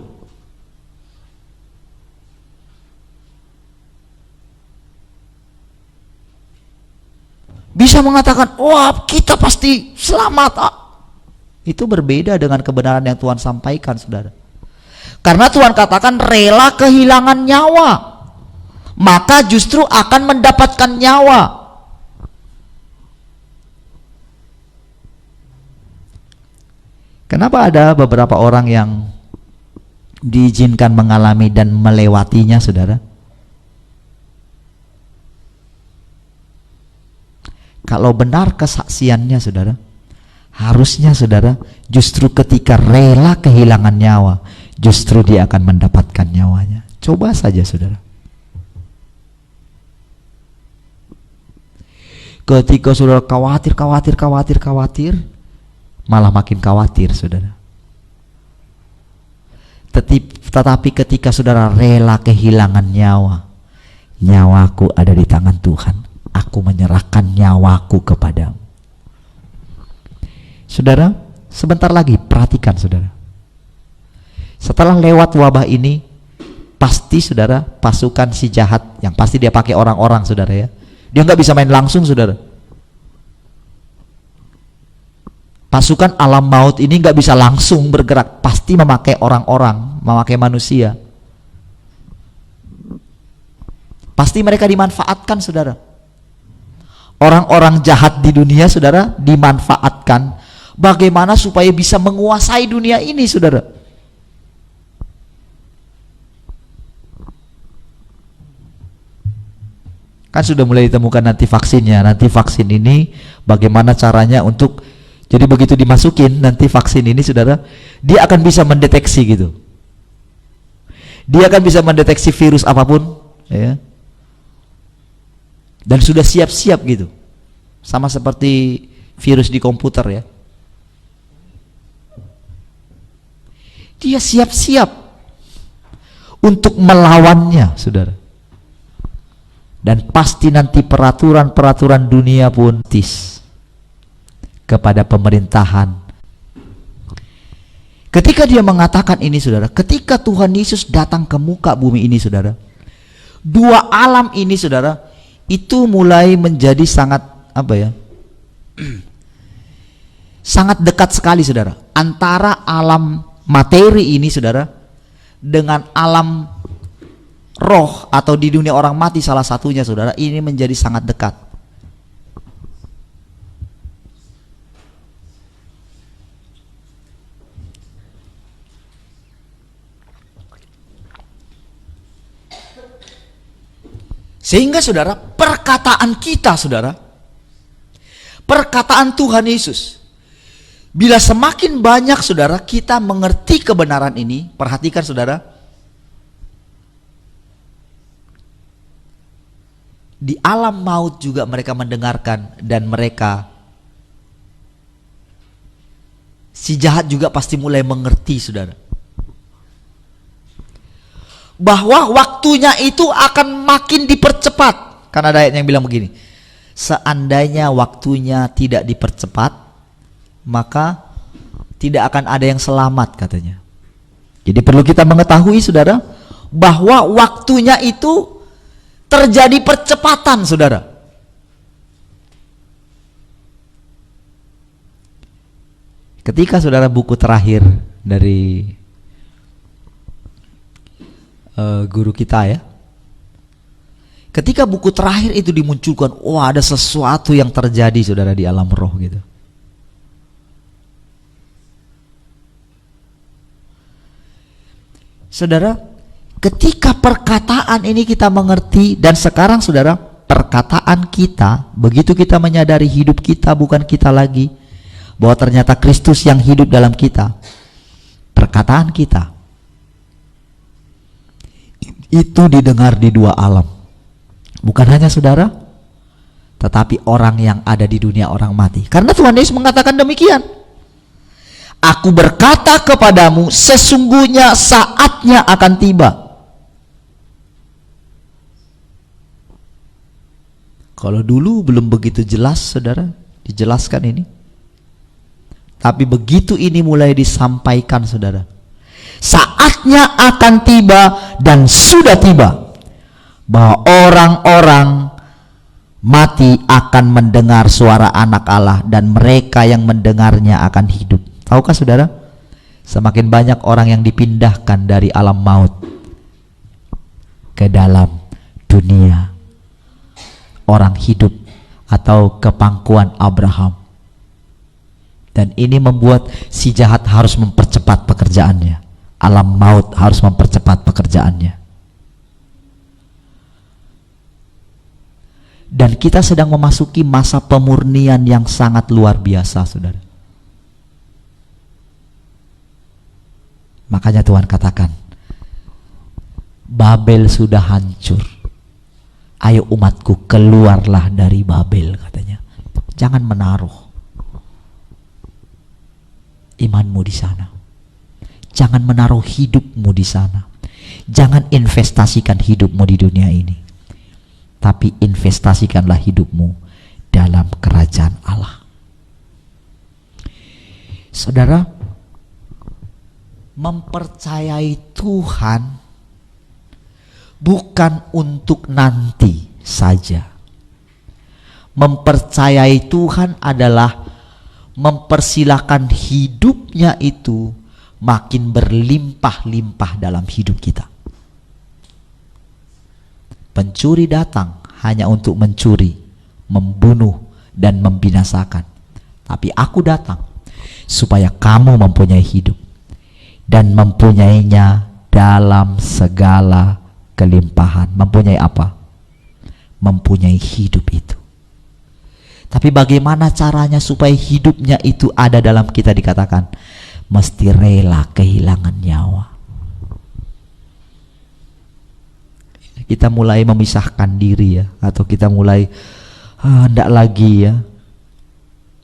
Bisa mengatakan, wah kita pasti selamat. Itu berbeda dengan kebenaran yang Tuhan sampaikan, saudara. Karena Tuhan katakan rela kehilangan nyawa, maka justru akan mendapatkan nyawa. Kenapa ada beberapa orang yang diizinkan mengalami dan melewatinya, saudara? Kalau benar kesaksiannya, saudara, harusnya, saudara, justru ketika rela kehilangan nyawa, justru dia akan mendapatkan nyawanya. Coba saja, saudara. Ketika saudara khawatir, malah makin khawatir, saudara. Tetapi ketika saudara rela kehilangan nyawa, nyawaku ada di tangan Tuhan, aku menyerahkan nyawaku kepadamu. Saudara, sebentar lagi perhatikan, saudara. Setelah lewat wabah ini, pasti, saudara, pasukan si jahat, yang pasti dia pakai orang-orang, saudara ya. Dia nggak bisa main langsung, saudara. Pasukan alam maut ini nggak bisa langsung bergerak, pasti memakai orang-orang, memakai manusia. Pasti mereka dimanfaatkan, saudara. Orang-orang jahat di dunia, saudara, dimanfaatkan bagaimana supaya bisa menguasai dunia ini, saudara. Kan sudah mulai ditemukan nanti vaksinnya. Nanti vaksin ini bagaimana caranya untuk, jadi begitu dimasukin nanti vaksin ini, saudara, dia akan bisa mendeteksi gitu. Dia akan bisa mendeteksi virus apapun, ya. Dan sudah siap-siap gitu. Sama seperti virus di komputer, ya. Dia siap-siap untuk melawannya, saudara. Dan pasti nanti peraturan-peraturan dunia pun kepada pemerintahan. Ketika dia mengatakan ini, saudara, ketika Tuhan Yesus datang ke muka bumi ini, saudara, dua alam ini, saudara, itu mulai menjadi sangat, apa ya, sangat dekat sekali, saudara, antara alam materi ini, saudara, dengan alam roh atau di dunia orang mati salah satunya, saudara, ini menjadi sangat dekat. Sehingga, saudara, perkataan kita, saudara, perkataan Tuhan Yesus, bila semakin banyak, saudara, kita mengerti kebenaran ini, perhatikan, saudara, di alam maut juga mereka mendengarkan, dan mereka, si jahat juga pasti mulai mengerti, saudara, bahwa waktunya itu akan makin dipercepat. Karena ada ayat yang bilang begini, seandainya waktunya tidak dipercepat, maka tidak akan ada yang selamat, katanya. Jadi perlu kita mengetahui, saudara, bahwa waktunya itu terjadi percepatan, saudara. Ketika, saudara, buku terakhir dari guru kita, ya, ketika buku terakhir itu dimunculkan, wah, ada sesuatu yang terjadi, saudara, di alam roh gitu. Saudara, ketika perkataan ini kita mengerti, dan sekarang, saudara, perkataan kita, begitu kita menyadari hidup kita bukan kita lagi, bahwa ternyata Kristus yang hidup dalam kita, perkataan kita itu didengar di dua alam. Bukan hanya, saudara, tetapi orang yang ada di dunia orang mati. Karena Tuhan Yesus mengatakan demikian, aku berkata kepadamu, sesungguhnya saatnya akan tiba. Kalau dulu belum begitu jelas, saudara, dijelaskan ini, Tapi begitu ini mulai disampaikan, saudara, saatnya akan tiba dan sudah tiba bahwa orang-orang mati akan mendengar suara Anak Allah, dan mereka yang mendengarnya akan hidup. Tahukah saudara, semakin banyak orang yang dipindahkan dari alam maut ke dalam dunia orang hidup atau ke pangkuan Abraham. Dan ini membuat si jahat harus mempercepat pekerjaannya. Alam maut harus mempercepat pekerjaannya. Dan kita sedang memasuki masa pemurnian yang sangat luar biasa, saudara. Makanya Tuhan katakan, Babel sudah hancur. Ayo umatku, keluarlah dari Babel, katanya. Jangan menaruh imanmu di sana. Jangan menaruh hidupmu di sana. Jangan investasikan hidupmu di dunia ini. Tapi investasikanlah hidupmu dalam kerajaan Allah. Saudara, mempercayai Tuhan bukan untuk nanti saja. Mempercayai Tuhan adalah mempersilakan hidupnya itu makin berlimpah-limpah dalam hidup kita. Pencuri datang hanya untuk mencuri, membunuh, dan membinasakan. Tapi aku datang supaya kamu mempunyai hidup, dan mempunyainya dalam segala kelimpahan. Mempunyai apa? Mempunyai hidup itu. Tapi bagaimana caranya supaya hidupnya itu ada dalam kita? Dikatakan mesti rela kehilangan nyawa. Kita mulai memisahkan diri ya, atau kita mulai hendak lagi ya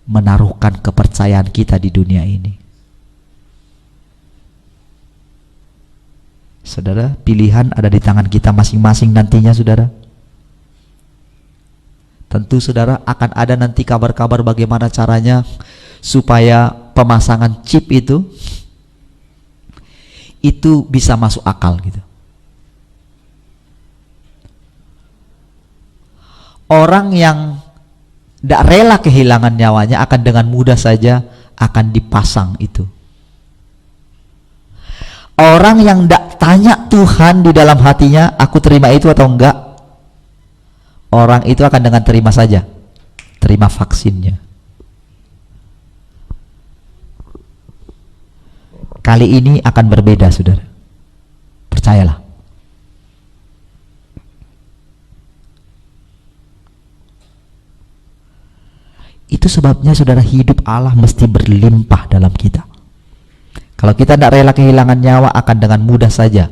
menaruhkan kepercayaan kita di dunia ini. Saudara, pilihan ada di tangan kita masing-masing nantinya, saudara. Tentu saudara akan ada nanti kabar-kabar bagaimana caranya supaya pemasangan chip itu bisa masuk akal gitu. Orang yang tidak rela kehilangan nyawanya akan dengan mudah saja akan dipasang itu. Orang yang tidak tanya Tuhan di dalam hatinya, aku terima itu atau enggak, orang itu akan dengan terima saja, terima vaksinnya. Kali ini akan berbeda, saudara. Percayalah. Itu sebabnya saudara, hidup Allah mesti berlimpah dalam kita. Kalau kita tidak rela kehilangan nyawa, akan dengan mudah saja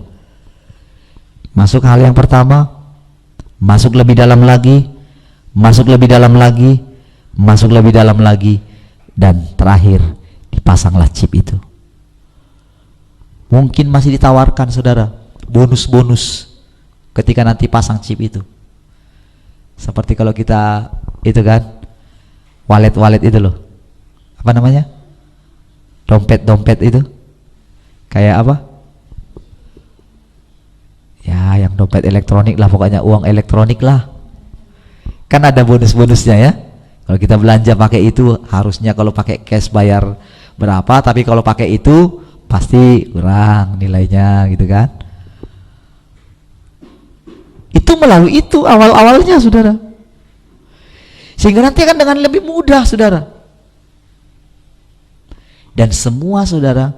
masuk hal yang pertama, masuk lebih dalam lagi, masuk lebih dalam lagi, masuk lebih dalam lagi, dan terakhir dipasanglah chip itu. Mungkin masih ditawarkan saudara bonus-bonus ketika nanti pasang chip itu. Seperti kalau kita itu kan wallet itu loh, apa namanya, dompet itu kayak apa ya, yang dompet elektronik lah, pokoknya uang elektronik lah, kan ada bonus-bonusnya ya. Kalau kita belanja pakai itu, harusnya kalau pakai cash bayar berapa, tapi kalau pakai itu pasti kurang nilainya gitu kan. Itu melalui itu awal-awalnya saudara, sehingga nanti akan dengan lebih mudah saudara. Dan semua saudara,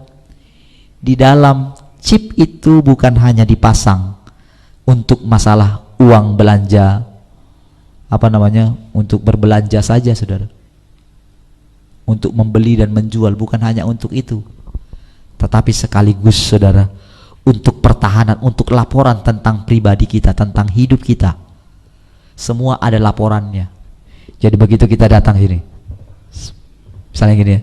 di dalam chip itu bukan hanya dipasang untuk masalah uang belanja, apa namanya, untuk berbelanja saja saudara, untuk membeli dan menjual, bukan hanya untuk itu, tetapi sekaligus saudara untuk pertahanan, untuk laporan tentang pribadi kita, tentang hidup kita. Semua ada laporannya. Jadi begitu kita datang sini, misalnya gini ya,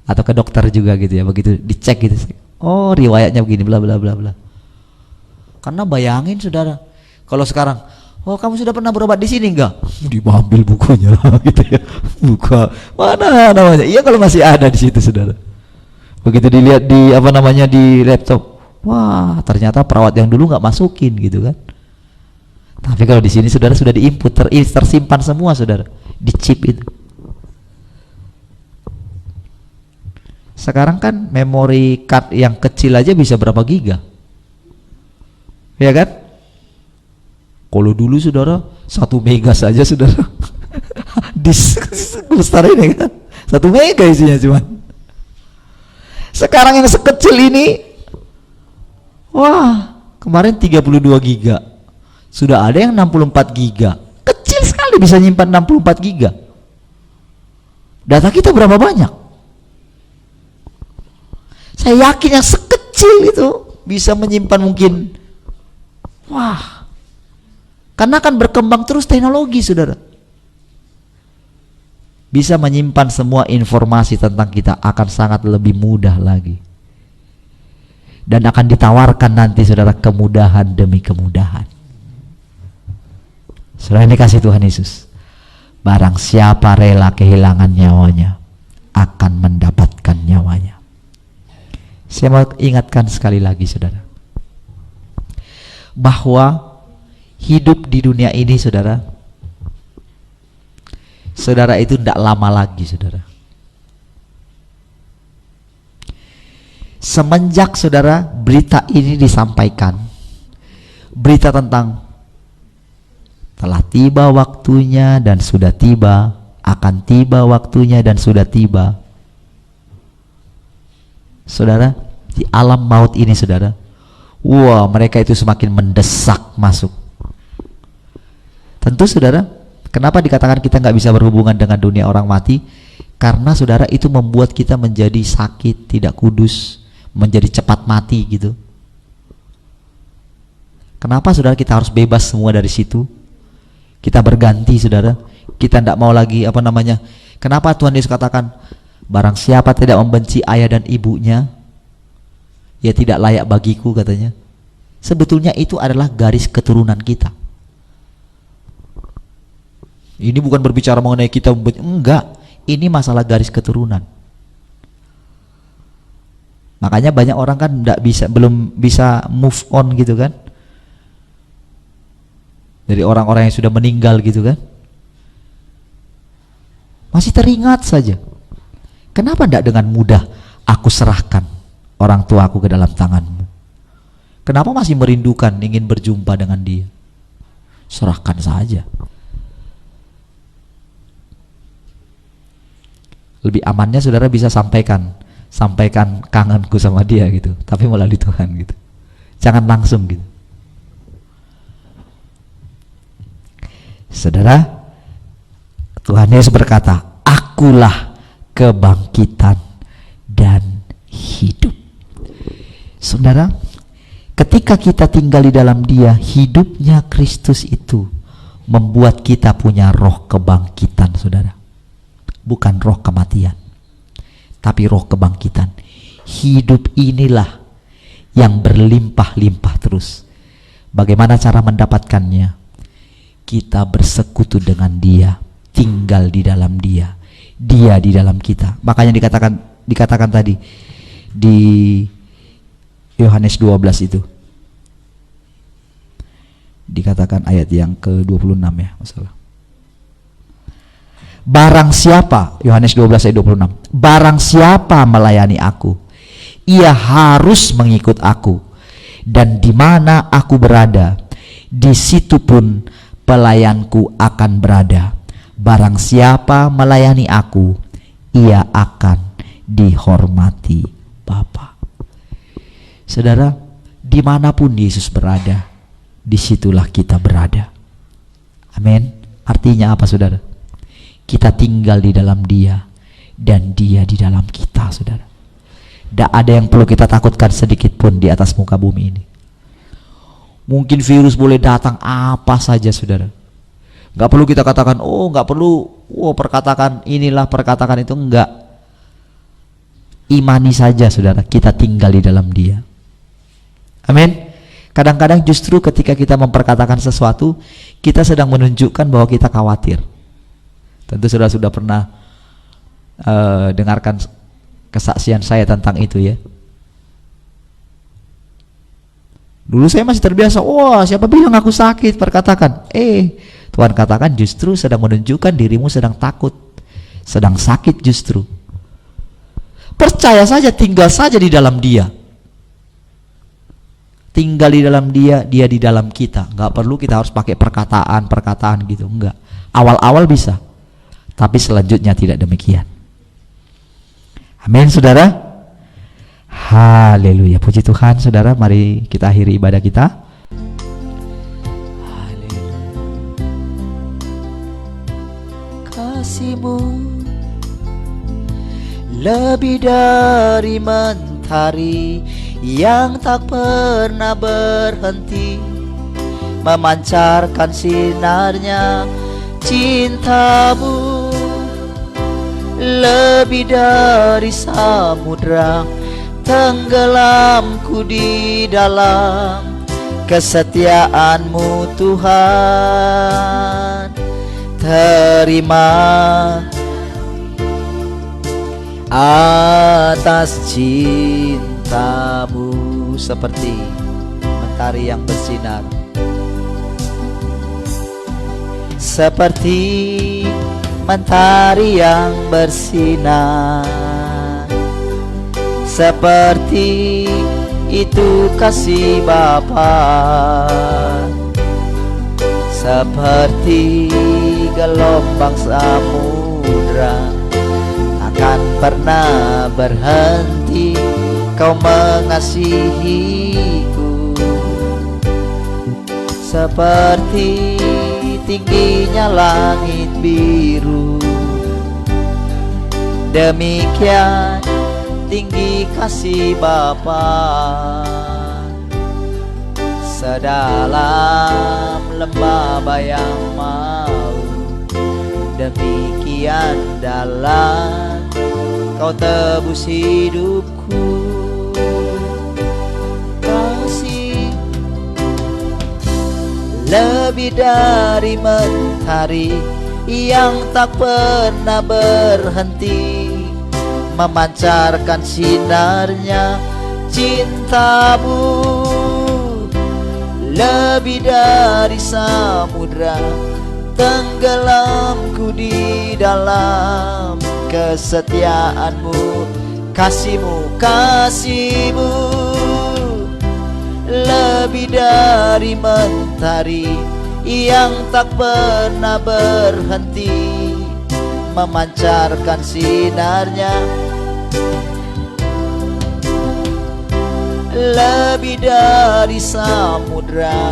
atau ke dokter juga gitu ya, begitu dicek gitu, oh riwayatnya begini, bla bla bla bla. Karena bayangin saudara, kalau sekarang, Oh, kamu sudah pernah berobat di sini enggak? Diambil bukunya gitu ya. Buka mana namanya? Iya, kalau masih ada di situ, saudara. Begitu dilihat di di laptop, wah ternyata perawat yang dulu nggak masukin gitu kan. Tapi kalau di sini saudara sudah diinput, tersimpan semua saudara di chip itu. Sekarang kan memory card yang kecil aja bisa berapa giga, ya kan? Kalau dulu saudara 1 mega saja saudara disk besar ini kan 1 mega isinya cuman. Sekarang yang sekecil ini, wah kemarin 32 giga, sudah ada yang 64 giga, kecil sekali bisa nyimpan 64 giga. Data kita berapa banyak? Saya yakin yang sekecil itu bisa menyimpan mungkin, wah, karena akan berkembang terus teknologi saudara, bisa menyimpan semua informasi tentang kita akan sangat lebih mudah lagi, dan akan ditawarkan nanti saudara kemudahan demi kemudahan. Saudara ini kasih Tuhan Yesus, barang siapa rela kehilangan nyawanya akan mendapatkan nyawanya. Saya mau ingatkan sekali lagi saudara, bahwa hidup di dunia ini saudara itu tidak lama lagi saudara. Semenjak saudara berita ini disampaikan, berita tentang telah tiba waktunya dan sudah tiba, akan tiba waktunya dan sudah tiba, saudara, di alam maut ini saudara, wah mereka itu semakin mendesak masuk. Tentu saudara, kenapa dikatakan kita nggak bisa berhubungan dengan dunia orang mati? Karena saudara itu membuat kita menjadi sakit, tidak kudus, menjadi cepat mati gitu. Kenapa saudara kita harus bebas semua dari situ? Kita berganti saudara, kita tidak mau lagi kenapa Tuhan Yesus katakan, barang siapa tidak membenci ayah dan ibunya, ya tidak layak bagiku katanya. Sebetulnya itu adalah garis keturunan kita. Ini bukan berbicara mengenai kita enggak, ini masalah garis keturunan. Makanya banyak orang kan belum bisa move on gitu kan, dari orang-orang yang sudah meninggal gitu kan, masih teringat saja. Kenapa tidak dengan mudah aku serahkan orang tuaku ke dalam tanganmu? Kenapa masih merindukan ingin berjumpa dengan dia? Serahkan saja. Lebih amannya saudara bisa sampaikan kangenku sama dia gitu, tapi melalui Tuhan gitu, jangan langsung gitu. Saudara, Tuhan Yesus berkata, akulah kebangkitan dan hidup. Saudara, ketika kita tinggal di dalam dia, hidupnya Kristus itu membuat kita punya roh kebangkitan saudara. Bukan roh kematian, tapi roh kebangkitan. Hidup inilah yang berlimpah-limpah terus. Bagaimana cara mendapatkannya? Kita bersekutu dengan dia, tinggal di dalam dia, dia di dalam kita. Makanya dikatakan tadi di Yohanes 12 itu, dikatakan ayat yang ke-26 ya, masalah. Barang siapa, Yohanes 12 ayat 26, barang siapa melayani aku, ia harus mengikut aku, dan di mana aku berada, di situ pun pelayanku akan berada. Barang siapa melayani aku, ia akan dihormati Bapa. Saudara, dimanapun Yesus berada, disitulah kita berada. Amin. Artinya apa saudara? Kita tinggal di dalam dia dan dia di dalam kita saudara. Tidak ada yang perlu kita takutkan sedikit pun di atas muka bumi ini. Mungkin virus boleh datang apa saja saudara, nggak perlu kita katakan, oh nggak perlu, perkatakan inilah, perkatakan itu, enggak. Imani saja saudara, kita tinggal di dalam dia. Amin. Kadang-kadang justru ketika kita memperkatakan sesuatu, kita sedang menunjukkan bahwa kita khawatir. Tentu sudah pernah dengarkan kesaksian saya tentang itu ya. Dulu saya masih terbiasa, wah siapa bilang aku sakit, perkatakan. Tuhan katakan justru sedang menunjukkan dirimu sedang takut, sedang sakit justru. Percaya saja, tinggal saja di dalam Dia. Tinggal di dalam Dia, Dia di dalam kita. Nggak perlu kita harus pakai perkataan gitu, enggak. Awal-awal bisa, tapi selanjutnya tidak demikian. Amin, saudara. Haleluya, puji Tuhan. Saudara, mari kita akhiri ibadah kita. Haleluya. Kasih-Mu lebih dari mentari yang tak pernah berhenti, memancarkan sinarnya. Cinta-Mu lebih dari samudra, tenggelamku di dalam kesetiaan-Mu Tuhan. Terima atas cinta-Mu seperti mentari yang bersinar, seperti mentari yang bersinar. Seperti itu kasih Bapa, seperti gelombang samudra, takkan pernah berhenti Kau mengasihiku. Seperti tingginya langit biru, demikian tinggi kasih Bapa. Sedalam lembah bayang maut, demikian dalam Kau tebus hidupku. Kasih lebih dari mentari yang tak pernah berhenti, memancarkan sinarnya. Cinta-Mu lebih dari samudra, tenggelamku di dalam kesetiaan-Mu. Kasih-Mu, kasih-Mu lebih dari mentari yang tak pernah berhenti, memancarkan sinarnya. Lebih dari samudra,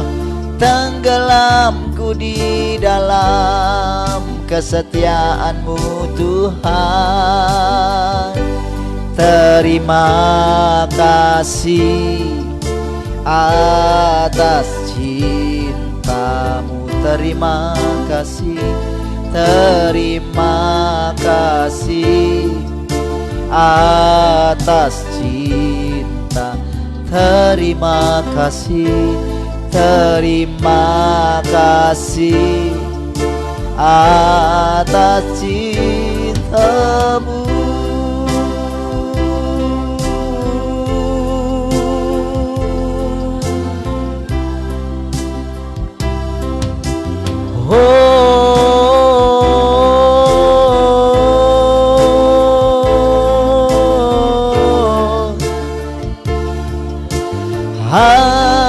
tenggelamku di dalam kesetiaan-Mu Tuhan. Terima kasih atas cinta-Mu. Terima kasih, terima kasih atas cinta. Terima kasih, terima kasih atas cinta-Mu.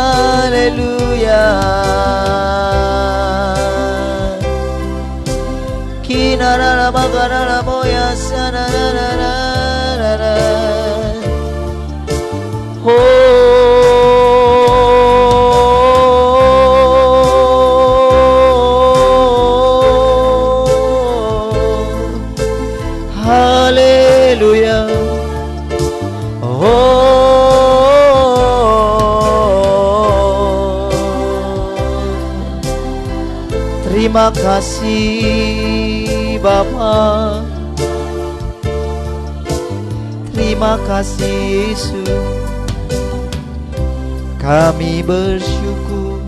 Haleluya. Kinara magana moya sana na na na na. Haleluya. Terima kasih Bapa, terima kasih Yesus, kami bersyukur.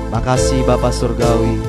Makasih Bapa Surgawi,